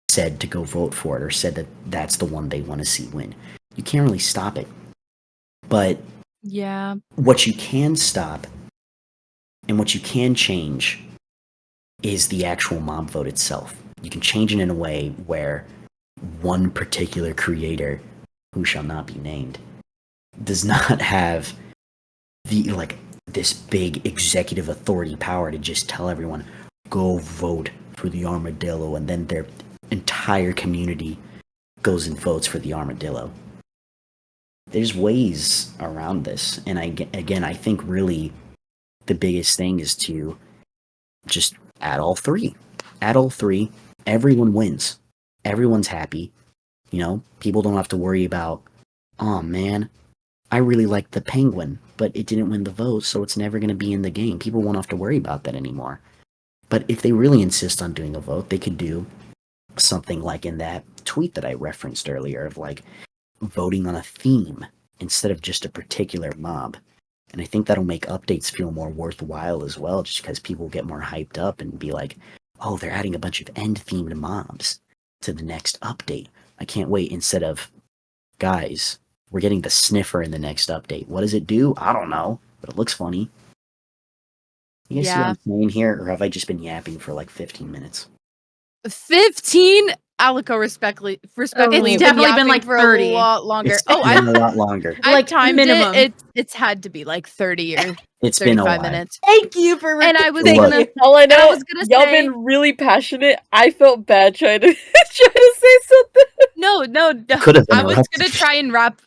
said to go vote for it or said that that's the one they want to see win. You can't really stop it. But
Yeah.
what you can stop and what you can change is the actual mob vote itself. You can change it in a way where one particular creator, who shall not be named, does not have this big executive authority power to just tell everyone, go vote for the armadillo, and then their entire community goes and votes for the armadillo. There's ways around this, and I think really the biggest thing is to just add all three. Add all three. Everyone wins. Everyone's happy. People don't have to worry about, oh man, I really like the penguin, but it didn't win the vote, so it's never going to be in the game. People won't have to worry about that anymore. But if they really insist on doing a vote, they could do something like in that tweet that I referenced earlier of like voting on a theme instead of just a particular mob. And I think that'll make updates feel more worthwhile as well, just because people get more hyped up and be like, oh, they're adding a bunch of end-themed mobs to the next update. I can't wait, instead of, guys, we're getting the sniffer in the next update. What does it do? I don't know, but it looks funny. You guys see what
Yeah.
I'm saying here, or have I just been yapping for like 15 minutes?
15. Alliico respectfully
It's
been
definitely been
yapping
like
for
30.
a lot longer.
It's
Oh,
been a lot longer.
I
Like,
timed
minimum.
it. It's had to be like 30 or
It's been a
35
while.
minutes.
Thank you for
And I was
Look.
gonna
All I
I
know,
was gonna
y'all
say-
been really passionate. I felt bad trying to try to say something.
no.
Could have
I was
interrupted.
gonna try and wrap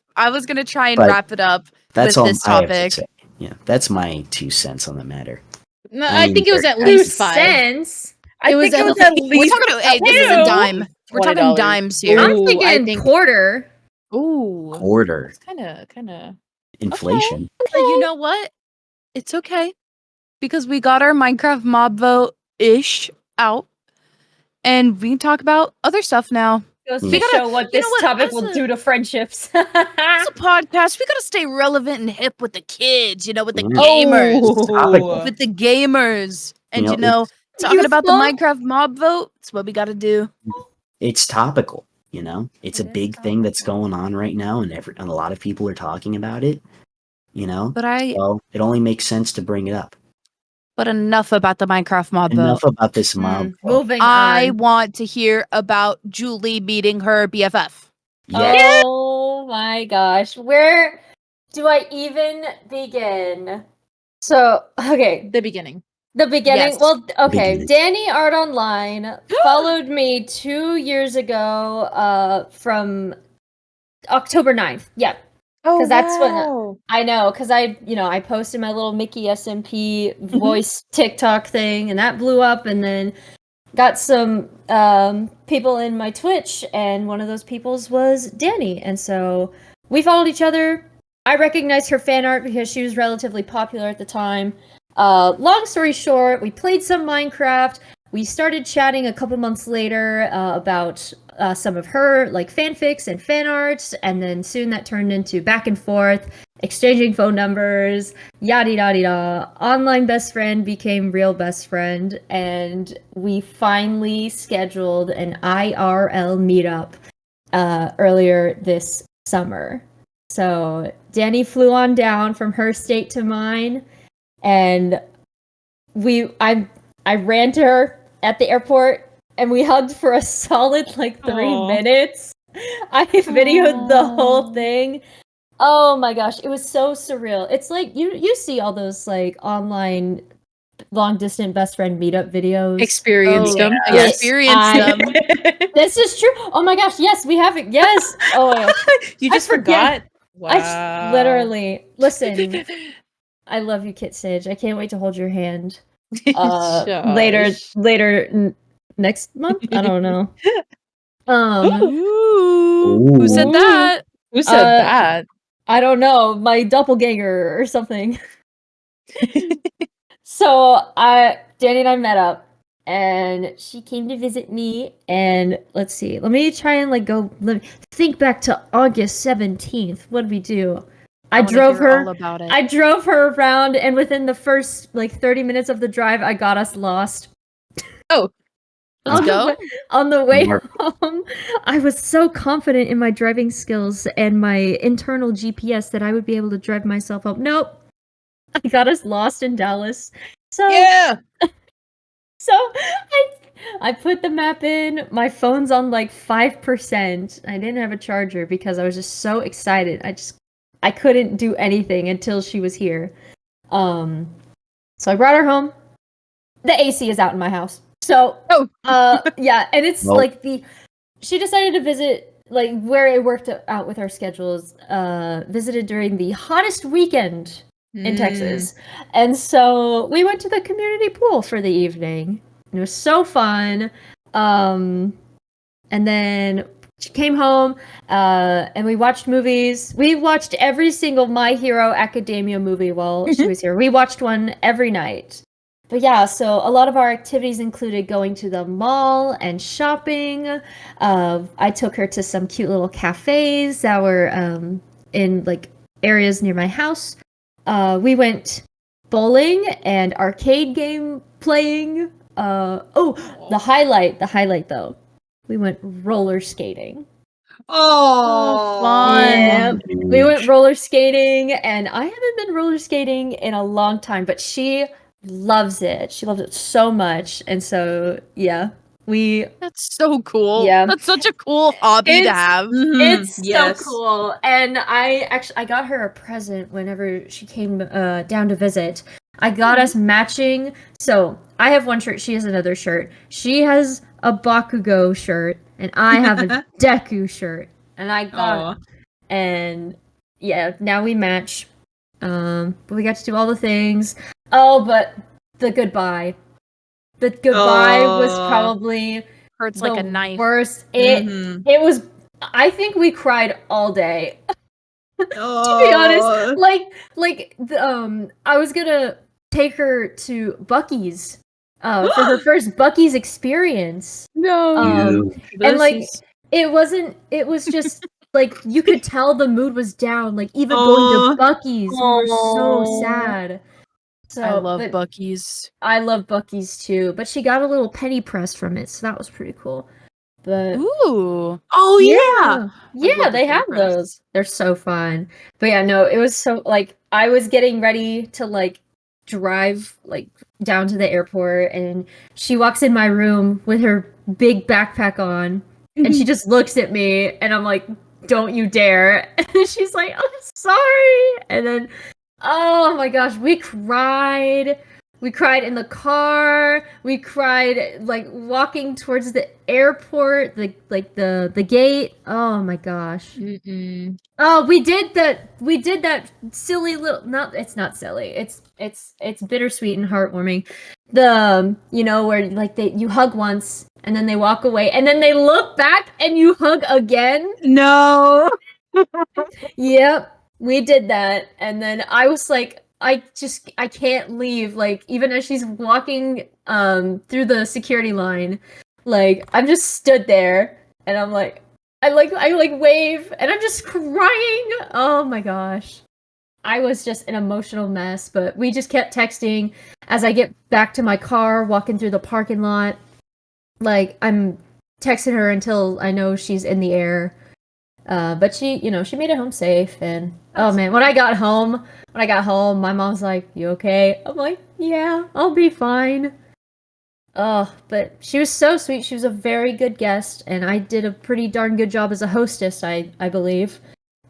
But
wrap it up
That's
with
all
this
I have to
topic.
say. Yeah, that's my 2 cents on the matter.
No,
I
I think it was
mean,
at
they're-
least 5.
Cents.
I
It was
think it
at
was at
least-
We're
least
talking hey, this is a
two.
dime. We're talking
$20.
dimes here.
I'm
Ooh, I
thinking
think-
quarter.
Ooh.
Quarter
Kind of.
inflation.
But you know what? It's okay. Because we got our Minecraft mob vote-ish out. And we can talk about other stuff now.
Goes
We
to
gotta-
show what
you
this
know what,
topic
as
will
a-
do to friendships.
It's a podcast. We gotta stay relevant and hip with the kids, with the
Mm.
gamers.
Topical.
With the gamers. And
You know,
talking about the
Youthful.
Minecraft mob vote, it's what we gotta do.
It's topical. It's a
It is
big thing that's
topical.
going on right now, and a lot of people are talking about it.
But
So it only makes sense to bring it up.
but enough about the Minecraft mob vote.
Enough about this mob. vote.
Moving
I
on.
want to hear about Julie meeting her BFF.
Yeah.
Oh my gosh. Where do I even begin? So, okay,
The beginning.
the beginning.
Yes.
Well, okay.
Beginning.
Danny Art Online followed me 2 years ago from October 9th. Yeah.
Oh,
'Cause that's when-
wow.
I know, because I posted my little Mickey SMP voice TikTok thing, and that blew up, and then got some people in my Twitch, and one of those people's was Danny, and so we followed each other. I recognized her fan art because she was relatively popular at the time. Long story short, we played some Minecraft. We started chatting a couple months later about some of her fanfics and fan arts, and then soon that turned into back and forth, exchanging phone numbers, yada yada yada. Online best friend became real best friend, and we finally scheduled an IRL meetup earlier this summer. So Danny flew on down from her state to mine, and I ran to her at the airport, and we hugged for a solid 3
Aw.
minutes. I videoed the whole thing. Oh my gosh, it was so surreal. It's like you see all those online long distance best friend meetup videos.
Experienced them.
I
Yes.
experienced them.
This is true. Oh my gosh, yes, we have it. Yes. Oh my gosh.
You just
forget.
forgot? Wow.
Literally. Listen, I love you, Kitsage. I can't wait to hold your hand. Later next month. I don't know.
Ooh, who said
Ooh.
that?
Who said that?
I don't know, my doppelganger or something. So Danny and I met up, and she came to visit me. And let's see, let me try and let me think back to August 17th. What did we do? I
wanna
drove
hear
her.
all about it.
I drove her around, and within the first 30 minutes of the drive, I got us lost.
Oh.
Let's go.
On the way
Mark.
home, I was so confident in my driving skills and my internal GPS that I would be able to drive myself home. Nope. I got us lost in Dallas. So
Yeah.
so I put the map in. My phone's on 5%. I didn't have a charger because I was just so excited. I couldn't do anything until she was here. So I brought her home. The AC is out in my house. So yeah, and it's
Well-
she decided to visit where it worked out with our schedules, visited during the hottest weekend in Texas. And so we went to the community pool for the evening. It was so fun. And then she came home, and we watched movies. We watched every single My Hero Academia movie while she was here. We watched one every night. But yeah, so a lot of our activities included going to the mall and shopping. I took her to some cute little cafes that were in areas near my house. We went bowling and arcade game playing. The highlight though. We went roller skating.
Oh,
fun.
Yeah. We went roller skating, and I haven't been roller skating in a long time, but she loves it. She loves it so much, and so yeah,
That's so cool.
Yeah.
That's such a cool hobby to
It's-
have.
it's
yes.
so cool. And I got her a present whenever she came down to visit. I got us matching. So I have one shirt. She has another shirt. She has a Bakugo shirt, and I have a Deku shirt. And I got, and yeah, now we match. But we got to do all the things. Oh, but the goodbye. The goodbye was probably
Hurts
the
like a knife.
worst. It was. I think we cried all day. To be honest, I was gonna take her to Bucky's, for her first Bucky's experience.
No.
And like it wasn't. It was just like you could tell the mood was down. Like even going to Bucky's, we were so sad. So
I love
but
Bucky's.
I love Bucky's too, but she got a little penny press from it, so that was pretty cool. But
Ooh.
Oh yeah.
yeah,
love
they
the
have
penny press.
those. They're so fun. But yeah, no, it was so like I was getting ready to like drive like down to the airport, and she walks in my room with her big backpack on, and she just looks at me, and I'm like, "Don't you dare!" And she's like, "I'm sorry," and then. Oh my gosh, we cried. We cried in the car. We cried like walking towards the airport, the gate. Oh my gosh. Oh, we did that. We did that silly little. Not. It's not silly. It's bittersweet and heartwarming. The where like you hug once and then they walk away and then they look back and you hug again.
No.
Yep. We did that, and then I was like, I can't leave. Like, even as she's walking through the security line, like I'm just stood there, and I'm like, I wave, and I'm just crying. Oh my gosh, I was just an emotional mess. But we just kept texting as I get back to my car, walking through the parking lot. Like I'm texting her until I know she's in the air. But she made it home safe, and oh man, when I got home, my mom's like, "You okay?" I'm like, "Yeah, I'll be fine." Oh, but she was so sweet. She was a very good guest, and I did a pretty darn good job as a hostess, I believe.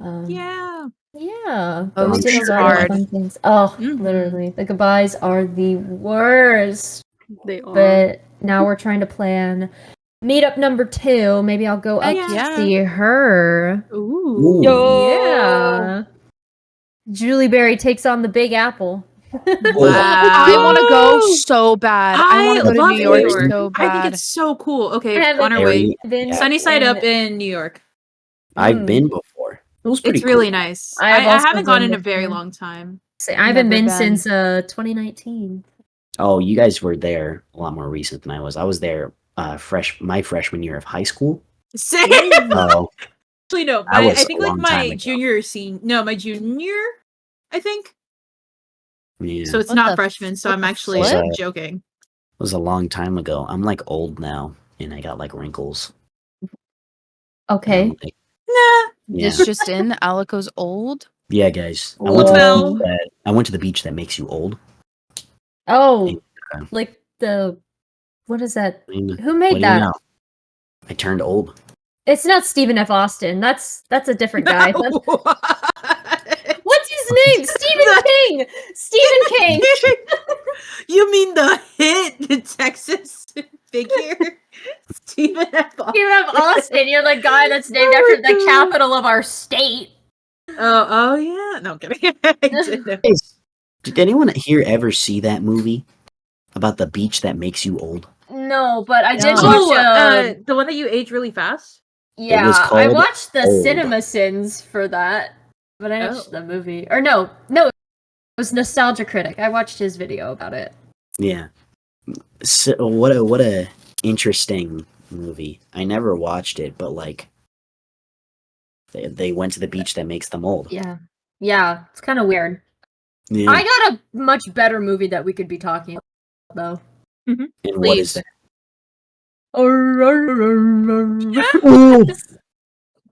Yeah.
Yeah.
Oh,
we did
it's
a lot of
hard.
fun things. Oh, literally, the goodbyes are the worst.
They are.
But now we're trying to plan meetup number 2. Maybe I'll go up
Yeah.
to see her.
Ooh.
Yeah. Juliberry takes on the Big Apple.
Wow.
I want to go so bad. I want to go to
love
New York
New York.
so bad.
I think it's so cool. Okay,
I
on our
Very-
way.
Been
Sunny side
in-
up in New York.
I've been before. It was pretty
It's really
cool.
nice.
I've
I
also
haven't gone
been
in a very
before.
long time.
I haven't
Never
been
been.
since 2019.
Oh, you guys were there a lot more recent than I was. I was there my freshman year of high school.
Same.
Oh,
Actually, no.
That was
I
a
think like
long time
my
ago.
my junior, I think.
yeah.
So it's
What
not
the
freshman, so
what
I'm
the
actually
flip?
joking.
It was a long time ago. I'm like old now, and I got like wrinkles. And
Okay.
I'm like,
Nah.
yeah,
This just in, Alliico's old.
yeah, guys. I
Whoa.
went to the beach that makes you old.
Oh,
Yeah.
like what is that?
I mean,
Who
what
made
do you
that?
know? I turned old.
It's not Stephen F. Austin. That's a different guy. What's his name? Stephen King. Stephen King.
You mean the hit, the Texas figure? Stephen F. Austin.
Stephen F. Austin. You're the guy that's named
Oh
after
my
the
God.
capital of our state.
Oh yeah. No, I'm kidding. I didn't.
Guys, did anyone here ever see that movie about the beach that makes you old?
No, but I did
No.
watch.
The one that you age really fast?
Yeah,
was
I
called
watched the
Old.
Cinema Sins for that, but I
Oh.
watched the movie. Or no, it was Nostalgia Critic. I watched his video about it.
Yeah. So, what a interesting movie. I never watched it, but like they went to the beach that makes them old.
Yeah, it's kind of weird.
Yeah.
I got a much better movie that we could be talking about, though.
And what is
Please.
that?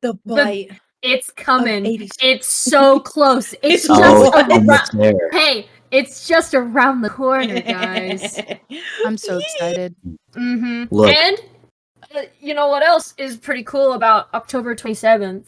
The
bite. It's coming.
80s.
It's so close. It's
It's
just
Oh,
so
it's almost there.
Hey, It's just around the corner, guys.
I'm so excited.
Mm-hmm.
Look.
And you know what else is pretty cool about October 27th?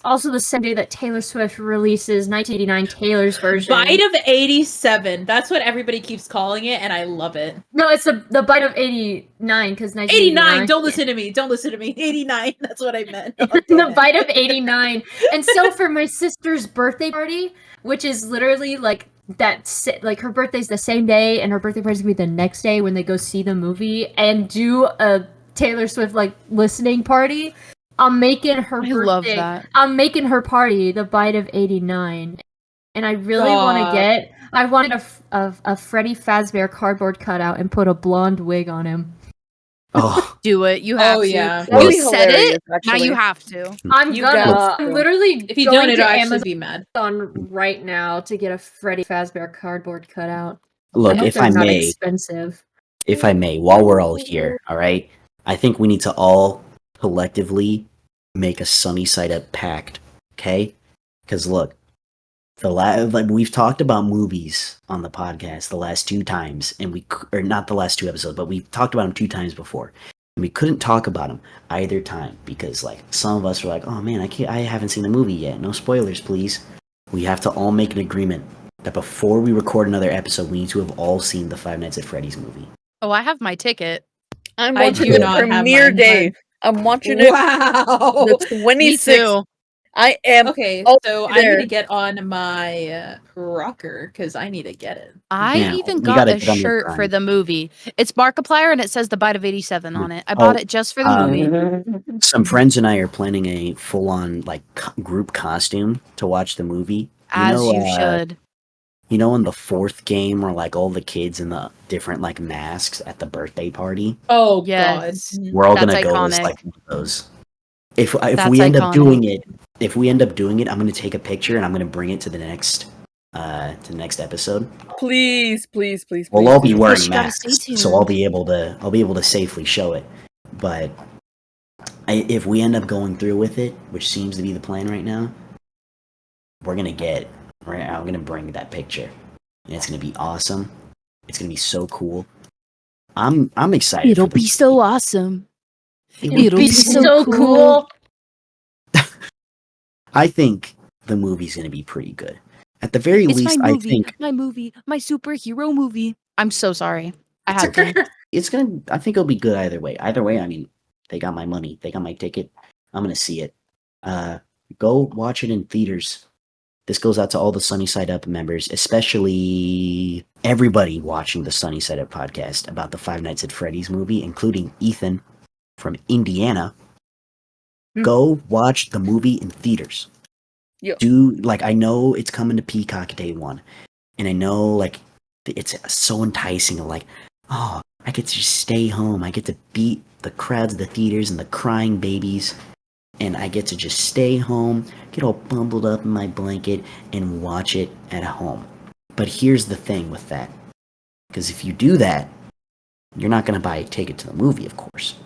Also the same day that Taylor Swift releases 1989 Taylor's version.
Bite of 87. That's what everybody keeps calling it, and I love it.
No, it's the Bite of 89 because
89. Don't listen to me. Don't listen to me. 89. That's what I meant. Oh,
the Bite of 89. And so for my sister's birthday party, which is literally like like her birthday's the same day, and her birthday party's gonna be the next day when they go see the movie and do a Taylor Swift like listening party. I'm making her birthday.
love that.
I'm making her party the Bite of 89, and I really want to get. I wanted a Freddy Fazbear cardboard cutout and put a blonde wig on him.
Oh,
Do it. You have to.
yeah.
That'd
You
be
said
hilarious,
it. Now
actually.
you have to.
I'm
You
gonna.
got
I'm
to.
literally
If you
going
don't,
to
it'll actually
Amazon
be mad.
right now to get a Freddy Fazbear cardboard cutout.
look,
I hope
if
they're
I
not
may,
expensive.
while we're all here, all right, I think we need to all collectively make a sunny side up pact, okay? Because look, like we've talked about movies on the podcast the last 2 times, and or not the last 2 episodes, but we've talked about them 2 times before, and we couldn't talk about them either time because like some of us were like, oh man, I haven't seen the movie yet, no spoilers, please. We have to all make an agreement that before we record another episode, we need to have all seen the Five Nights at Freddy's movie.
Oh, I have my ticket.
I'm
I
watching
do
the
not have
premiere
mine,
day. I'm watching it
Wow.
the 26th.
Me too.
I am.
Okay,
Oh,
so I need
there.
to get on my rocker because I need to get it.
I
Yeah,
even
you
got
gotta
a
get on your
shirt for
grind.
the movie. It's Markiplier and it says the Bite of 87 on it. I
Oh,
bought it just for the movie.
Some friends and I are planning a full-on like group costume to watch the movie.
As you should.
You know, in the 4th game where like all the kids in the different like masks at the birthday party,
Oh
Yes.
God.
we're all
That's
gonna go as
iconic.
like one of those. If
That's
we end up
iconic.
doing it, I'm gonna take a picture and I'm gonna bring it to the next episode.
Please, please, please,
We'll
please.
all be wearing
you gotta stay
masks, so I'll
tuned.
be able to safely show it. But if we end up going through with it, which seems to be the plan right now, I'm gonna bring that picture, and it's gonna be awesome. It's gonna be so cool. I'm excited.
It'll
for
be
this.
so awesome.
It'll
It'll be so cool.
I think the movie's gonna be pretty good. At the very
It's
least,
my
I
movie.
think
My movie. My superhero movie. I'm so sorry. I had to.
I think it'll be good either way. Either way, I mean, they got my money. They got my ticket. I'm gonna see it. Go watch it in theaters. This goes out to all the Sunny Side Up members, especially everybody watching the Sunny Side Up podcast about the Five Nights at Freddy's movie, including Ethan from Indiana. Go watch the movie in theaters.
Yep.
I know it's coming to Peacock day 1, and I know like it's so enticing. Like, oh, I get to just stay home. I get to beat the crowds of the theaters and the crying babies, and I get to just stay home, get all bundled up in my blanket, and watch it at home. But here's the thing with that, because if you do that, you're not going to buy a ticket to the movie, of course.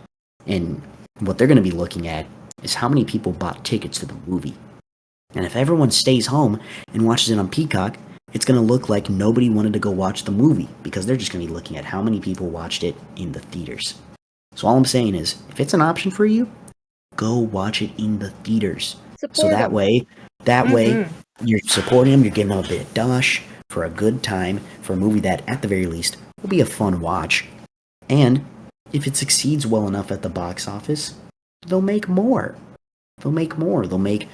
And what they're going to be looking at is how many people bought tickets to the movie. And if everyone stays home and watches it on Peacock, it's going to look like nobody wanted to go watch the movie, because they're just going to be looking at how many people watched it in the theaters. So all I'm saying is, if it's an option for you, go watch it in the theaters. So that way, you're supporting them, you're giving them a bit of dosh for a good time, for a movie that, at the very least, will be a fun watch. And if it succeeds well enough at the box office, they'll make more. They'll make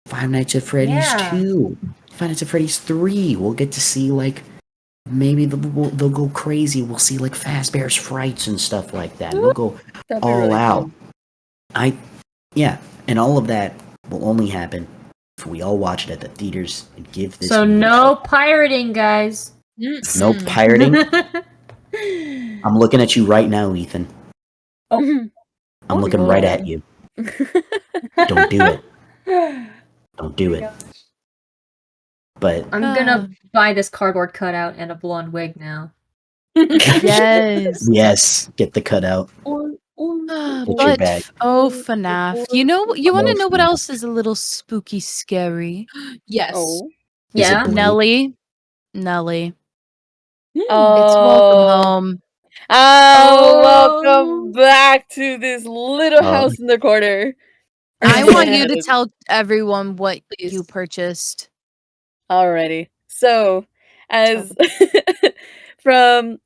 Five Nights at Freddy's 2, Five Nights at Freddy's 3. We'll get to see, like, maybe they'll go crazy. We'll see, like, Fazbear's Frights and stuff like that. They'll go all
really
out.
fun.
And all of that will only happen if we all watch it at the theaters and give this.
So
movie
no pirating, guys.
no pirating. I'm looking at you right now, Ethan. I'm looking right at you. Don't do it. Don't do it. But
I'm gonna buy this cardboard cutout and a blonde wig now.
Yes.
yes, get the cutout. Get your
But
bag.
FNAF. You want to know what else is a little spooky scary?
Yes.
Oh.
Is it
Yeah.
blue?
Neli Nelly. It's
Oh,
welcome home.
welcome back to this little
Oh.
house in the corner.
I want you to
And-
tell everyone what you
Please.
purchased.
Alrighty. So, as from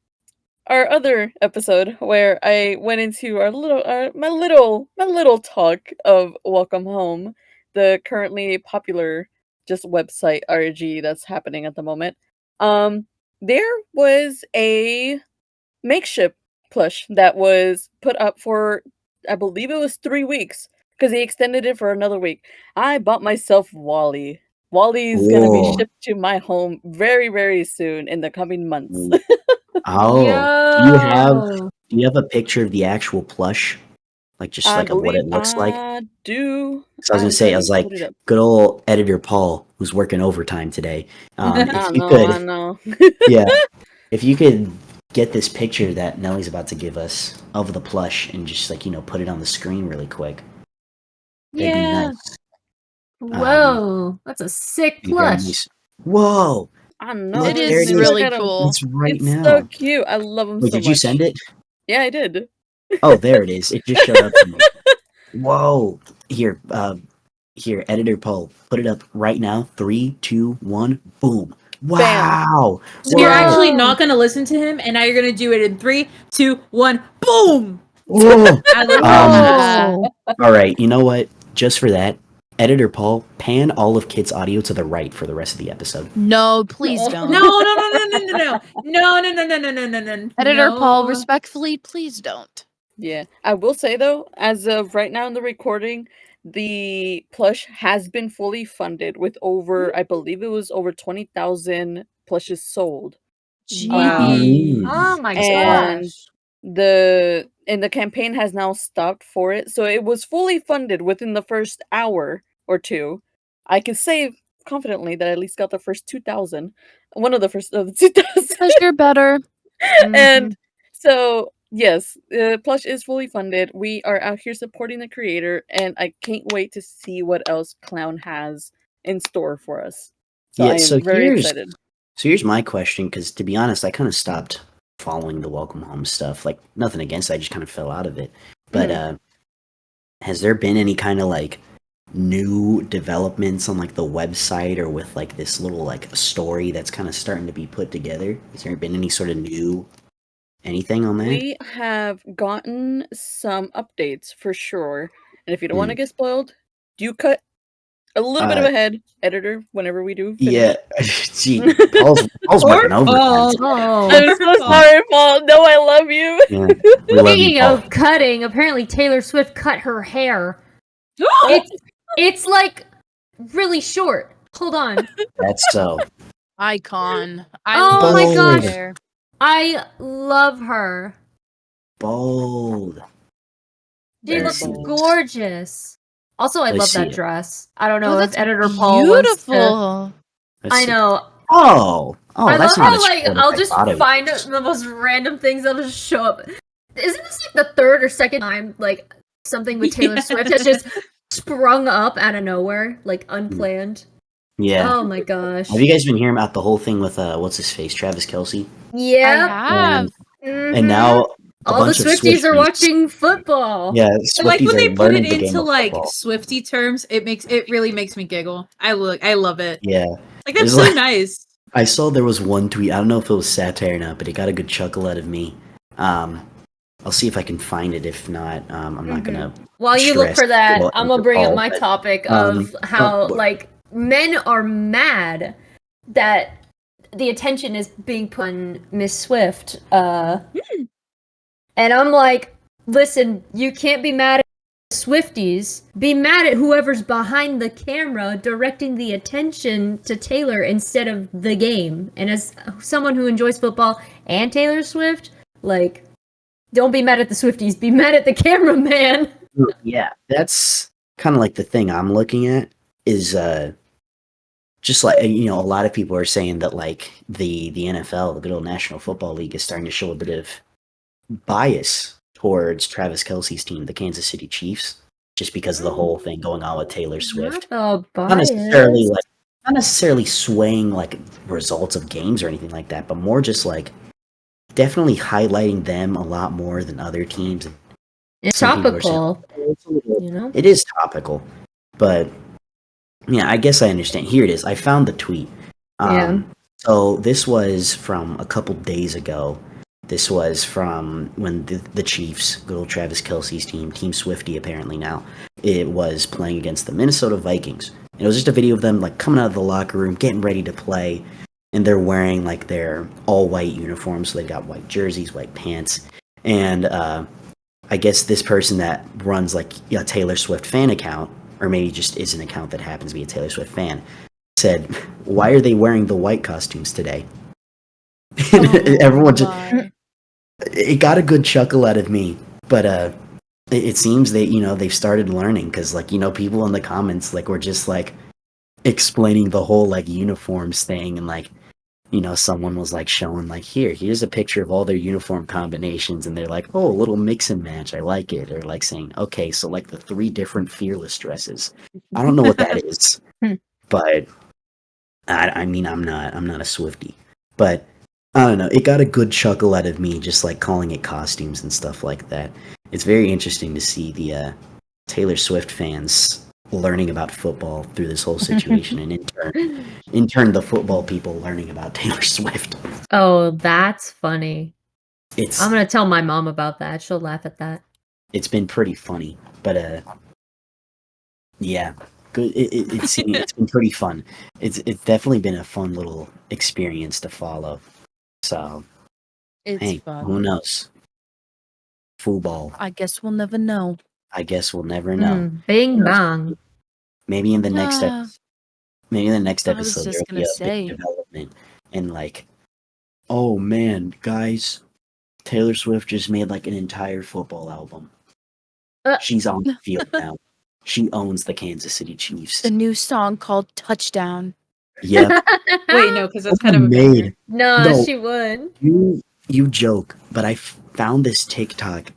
our other episode where I went into my little talk of Welcome Home, the currently popular just website RG that's happening at the moment. There was a makeshift plush that was put up for, I believe it was 3 weeks because he extended it for another week. I bought myself Wally. Wally's gonna be
Whoa.
shipped to my home very, very soon in the coming months.
Oh, do you have a picture of the actual plush? Like just
I
like of what it
believe
looks like?
I do.
So I was gonna say, I was like,
Put it up.
good old editor Paul, who's working overtime today.
I
If you
know,
could,
I know.
yeah, if you could get this picture that Nelly's about to give us of the plush and just like put it on the screen really quick. That'd be
Yeah.
nice.
Whoa, that's a sick
Be very
plush.
nice. Whoa,
I know.
Look,
It
there
is
it is.
really
Look at 'em.
cool.
it's right
It's
now.
so cute. I love him
Wait,
so
did you
much.
send it?
Yeah, I did.
Oh, there it is. It just showed up to me. Whoa! Here, editor Paul, put it up right now. 3, 2, 1, boom! Wow!
So you're
Whoa.
actually not gonna listen to him, and now you're gonna do it in 3, 2, 1, boom!
Whoa!
I love
Um,
that.
All right, you know what? Just for that, editor Paul, pan all of Kit's audio to the right for the rest of the episode.
No, please
No.
don't.
No.
Editor Paul,
No.
respectfully, please don't.
Yeah. I will say though, as of right now in the recording, the plush has been fully funded with over, I believe it was over 20,000 plushes sold.
Jeez.
Oh my
And
gosh.
the campaign has now stopped for it, so it was fully funded within the first hour or two. I can say confidently that I at least got the first 2,000, one of the first of the 2,000.
Because you're better.
And so yes, plush is fully funded. We are out here supporting the creator, and I can't wait to see what else Clown has in store for us. So I am very excited.
So here's my question, because to be honest, I kind of stopped following the Welcome Home stuff. Like, nothing against it, I just kind of fell out of it. But has there been any kind of like new developments on like the website or with like this little like story that's kind of starting to be put together? Has there been any sort of new anything on that?
We have gotten some updates for sure. And if you don't want to get spoiled, do you cut a little bit of ahead, editor, whenever we do finish?
Yeah, gee, Paul's working overtime.
Oh.
I'm so sorry, Paul. No, I love you.
Yeah, we love you,
Speaking
Paul.
of cutting, apparently Taylor Swift cut her hair. It's like really short. Hold on.
That's so.
Icon.
Oh
my
love
gosh.
her.
I love her.
Bold.
She
Very
looks
bold.
gorgeous. Also, I
I
love
see
that
it.
dress. I don't know
Oh,
if
that's
editor Paul wants to.
beautiful.
Let's
I
see.
know.
Oh,
I
that's
love
not
how
as
like
short as
I'll
I
just
thought it
find
was.
the most random things that'll just show up. Isn't this like the third or second time like something with Taylor Swift has just sprung up out of nowhere, like unplanned?
Yeah.
Oh my gosh.
Have you guys been hearing about the whole thing with what's his face, Travis Kelce?
Yeah.
I have.
And now a
all the
bunch of
Swifties are
Swifties-
watching football.
Yeah,
I like
Swifties
when
are
they put
learning
it
the game
into
of
like
football.
Swifty terms. It really makes me giggle. I love it.
Yeah,
Like that's
It's
so
like-
nice.
I saw there was one tweet. I don't know if it was satire or not, but it got a good chuckle out of me. I'll see if I can find it. If not, I'm not gonna.
While you look
stress
for that,
people
I'm gonna bring up
all,
my
but,
topic of how
but-
like men are mad that the attention is being put on Miss Swift. And I'm like, listen, you can't be mad at Swifties. Be mad at whoever's behind the camera directing the attention to Taylor instead of the game. And as someone who enjoys football and Taylor Swift, like, don't be mad at the Swifties. Be mad at the cameraman.
Yeah, that's kind of like the thing I'm looking at is just like a lot of people are saying that like the NFL, the good old National Football League, is starting to show a bit of bias towards Travis Kelce's team, the Kansas City Chiefs, just because of the whole thing going on with Taylor Swift.
Not
Not necessarily like not necessarily swaying like results of games or anything like that, but more just like definitely highlighting them a lot more than other teams.
It's
Some people are saying,
topical,
"Oh, it's a little-"
you know?
It is topical, but yeah, I guess I understand. Here it is. I found the tweet.
Yeah.
So this was from a couple days ago. This was from when the Chiefs, good old Travis Kelce's Team Swifty apparently now, it was playing against the Minnesota Vikings. It was just a video of them like coming out of the locker room, getting ready to play, and they're wearing like their all white uniforms. So they've got white jerseys, white pants, and I guess this person that runs like a Taylor Swift fan account, or maybe just is an account that happens to be a Taylor Swift fan, said, "Why are they wearing the white costumes today?" And everyone just, it got a good chuckle out of me, but it seems that they've started learning, because like people in the comments like were just like explaining the whole like uniforms thing, and like someone was like showing like here's a picture of all their uniform combinations, and they're like, oh, a little mix and match, I like it, or like saying, okay, so like the 3 different fearless dresses. I don't know what that is, but I mean I'm not a Swiftie, but I don't know, it got a good chuckle out of me just like calling it costumes and stuff like that. It's very interesting to see the Taylor Swift fans learning about football through this whole situation, and in turn the football people learning about Taylor Swift.
Oh, that's funny.
It's
I'm gonna tell my mom about that. She'll laugh at that.
It's been pretty funny, but yeah, good. It's been pretty fun. It's definitely been a fun little experience to follow. So
It's
hey,
fun.
who knows? Football.
I guess we'll never know.
I guess we'll never know.
Bing bang.
Maybe in the next
Ah.
episode. Maybe in the next
I was
episode
just
there'll be
gonna
a
say.
big development, and like, oh man, guys, Taylor Swift just made like an entire football album. She's on the field now. She owns the Kansas City Chiefs.
The new song called Touchdown.
Yeah.
Wait, no, because that's kind of a banger.
No, she would.
You joke, but I found this TikTok.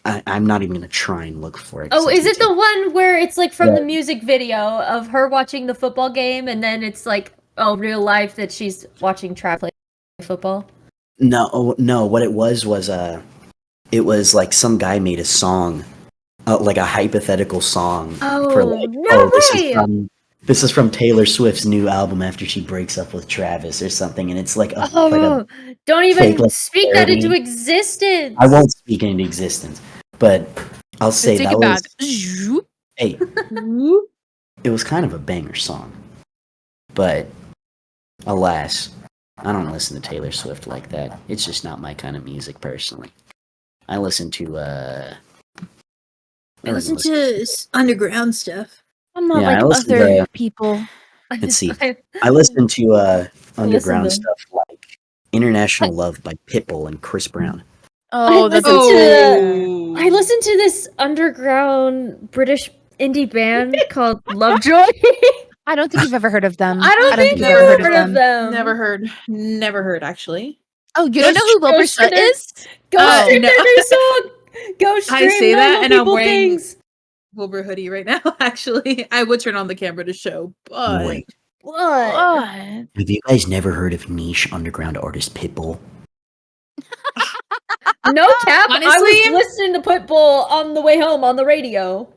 I'm not even gonna try and look for it.
Oh, is it the one where it's like from the music video of her watching the football game, and then it's like, oh, real life that she's watching Trav play football?
No. What it was it was like some guy made a song, like a hypothetical song for like, this is from Taylor Swift's new album after she breaks up with Travis or something, and it's like
don't even
fake, like,
speak that into existence.
I won't speak it into existence, but I'll say
Take
that
it
was
back.
hey, it was kind of a banger song, but alas, I don't listen to Taylor Swift like that. It's just not my kind of music personally. I listen to
I listen to underground stuff.
I'm not
Yeah, I
like
listen
other
to-
people.
Let's see. I listen to underground stuff like International Love by Pitbull and Chris Brown.
Oh,
I listened to this underground British indie band called Lovejoy.
I don't think you've ever heard of them.
I don't think
you've
you've
ever
heard of them.
Never heard actually.
Oh, you don't know who Wilbur Soot is?
Go stream their new song. Go stream
I say that, and I'm
people
wearing
things.
Wilbur hoodie right now. Actually, I would turn on the camera to show, but
Wait,
What?
have you guys never heard of niche underground artist Pitbull?
No cap. I
Honestly-
was listening to Pitbull on the way home on the radio.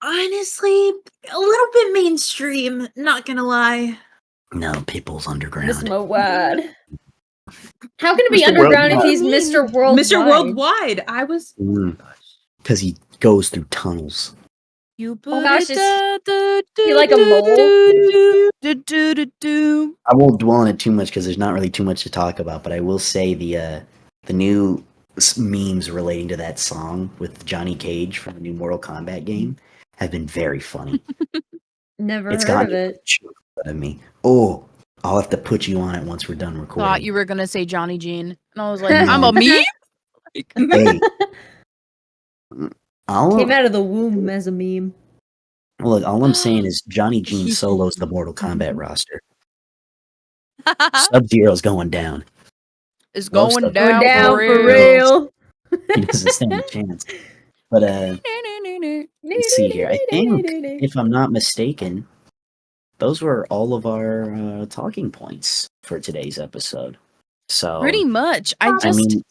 honestly, a little bit mainstream. Not gonna lie.
No, Pitbull's underground.
Miss Mowad. How can it be
Mr.
underground if
Worldwide.
he's Mr. Worldwide?
Mr. Worldwide. I was.
Because he goes through tunnels.
You
Oh gosh, is he like a mole?
I won't dwell on it too much because there's not really too much to talk about, but I will say the new memes relating to that song with Johnny Cage from the new Mortal Kombat game have been very funny.
Never
It's
heard of
gotten
it.
out of me. Oh, I'll have to put you on it once we're done recording.
Thought you were gonna say Jonnijean, and I was like, I'm a meme.
Hey,
Came out of the womb as a meme.
look, all I'm saying is Jonnijean solos the Mortal Kombat roster. Sub-Zero's going down.
It's
Love
going
stuff.
down,
Down for real.
He doesn't stand a chance. But let's see here. I think, if I'm not mistaken, those were all of our talking points for today's episode. So
Pretty much. I
I mean,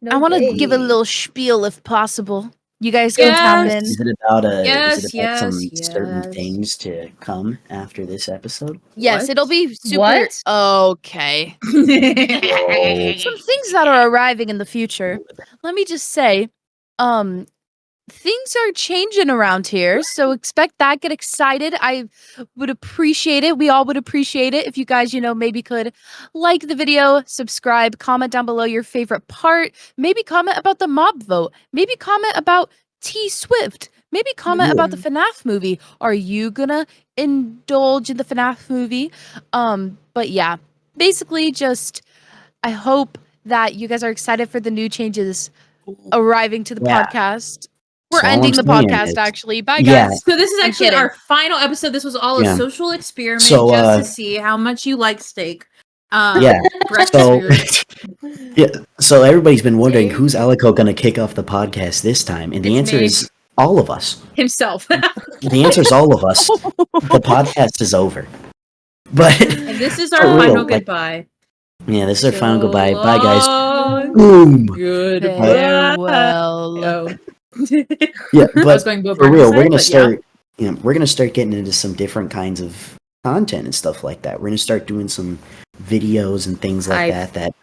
want to give a little spiel if possible. You guys can tap in.
is it about
Yes,
some
yes,
certain
yes.
things to come after this episode?
Yes,
What?
it'll be super.
What?
Okay. Some things that are arriving in the future. Let me just say, things are changing around here, so expect that. Get excited. I would appreciate it. We all would appreciate it if you guys, maybe could like the video, subscribe, comment down below your favorite part, maybe comment about the mob vote, maybe comment about T Swift, maybe comment about the FNAF movie. Are you gonna indulge in the FNAF movie? But yeah, basically just I hope that you guys are excited for the new changes arriving to the
Yeah.
podcast. We're
So all
ending
I'm
the
saying
podcast,
is-
actually. Bye,
Yeah.
guys.
So this is
I'm
actually
kidding.
our final episode. This was all
Yeah.
a social experiment
So,
just to see how much you like steak.
Yeah.
Breakfast
So,
food.
yeah. So everybody's been wondering who's Alliico going to kick off the podcast this time, and the
It's
answer
me.
is all of us.
Himself.
The answer is all of us. The podcast is over. But
And this is our
For real,
final
like-
goodbye.
yeah, this is our final
So
goodbye. Bye, guys.
long.
Boom.
Goodbye.
Farewell.
Oh.
Yeah,
I was
but
going Bo
for
Burnham
real,
say,
we're gonna
but
start. We're gonna start getting into some different kinds of content and stuff like that. We're gonna start doing some videos and things like that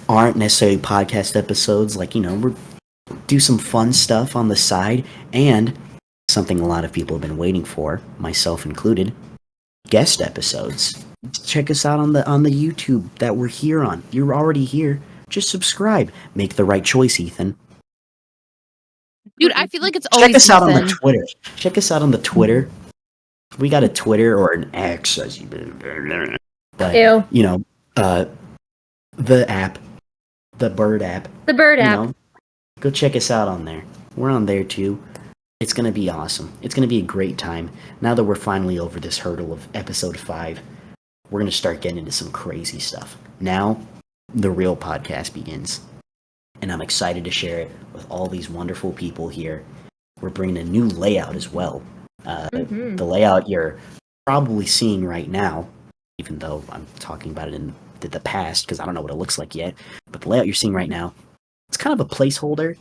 aren't necessarily podcast episodes. Like we're do some fun stuff on the side, and something a lot of people have been waiting for, myself included, guest episodes. Check us out on the YouTube that we're here on. You're already here. Just subscribe. Make the right choice, Ethan.
Dude, I feel like it's always
Check us out on the
Ethan.
Twitter. Check us out on the Twitter. We got a Twitter or an X, as you. But
Ew.
the app, the Bird app.
The bird
You
app.
know, go check us out on there. We're on there too. It's gonna be awesome. It's gonna be a great time. Now that we're finally over this hurdle of episode 5, we're gonna start getting into some crazy stuff. Now, the real podcast begins, and I'm excited to share it with all these wonderful people here. We're bringing a new layout as well. The layout you're probably seeing right now, even though I'm talking about it in the past because I don't know what it looks like yet. But the layout you're seeing right now, it's kind of a placeholder.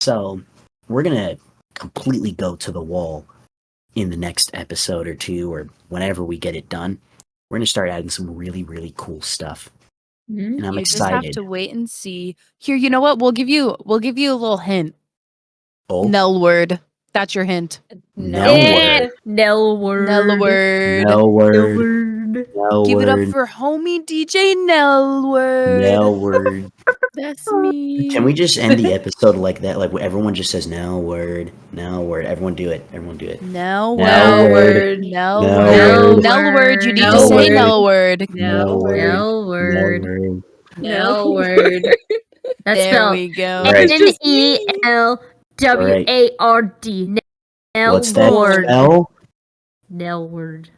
So we're gonna completely go to the wall in the next episode or two, or whenever we get it done. We're gonna start adding some really, really cool stuff, and I'm
You just have
excited.
to wait and see. Here, you know what? We'll give you a little hint.
Oh,
Nell word. That's your hint.
no word,
Nell word.
Nell word.
no word, no
Give it up
word,
for homie DJ Nell word.
no word.
That's me.
Can we just end the episode like that? Like everyone just says no word, no word. Everyone do it. Everyone do it.
Nell
Nell
word.
word.
Nell
Nell
word.
word.
Nell word. You need
Nell
to say
word.
Nell word.
No word.
Nell word.
No word.
No word.
That's
There
spelled
we go.
Right.
Nellward.
What's that
Nell word.
spell?
Nell word.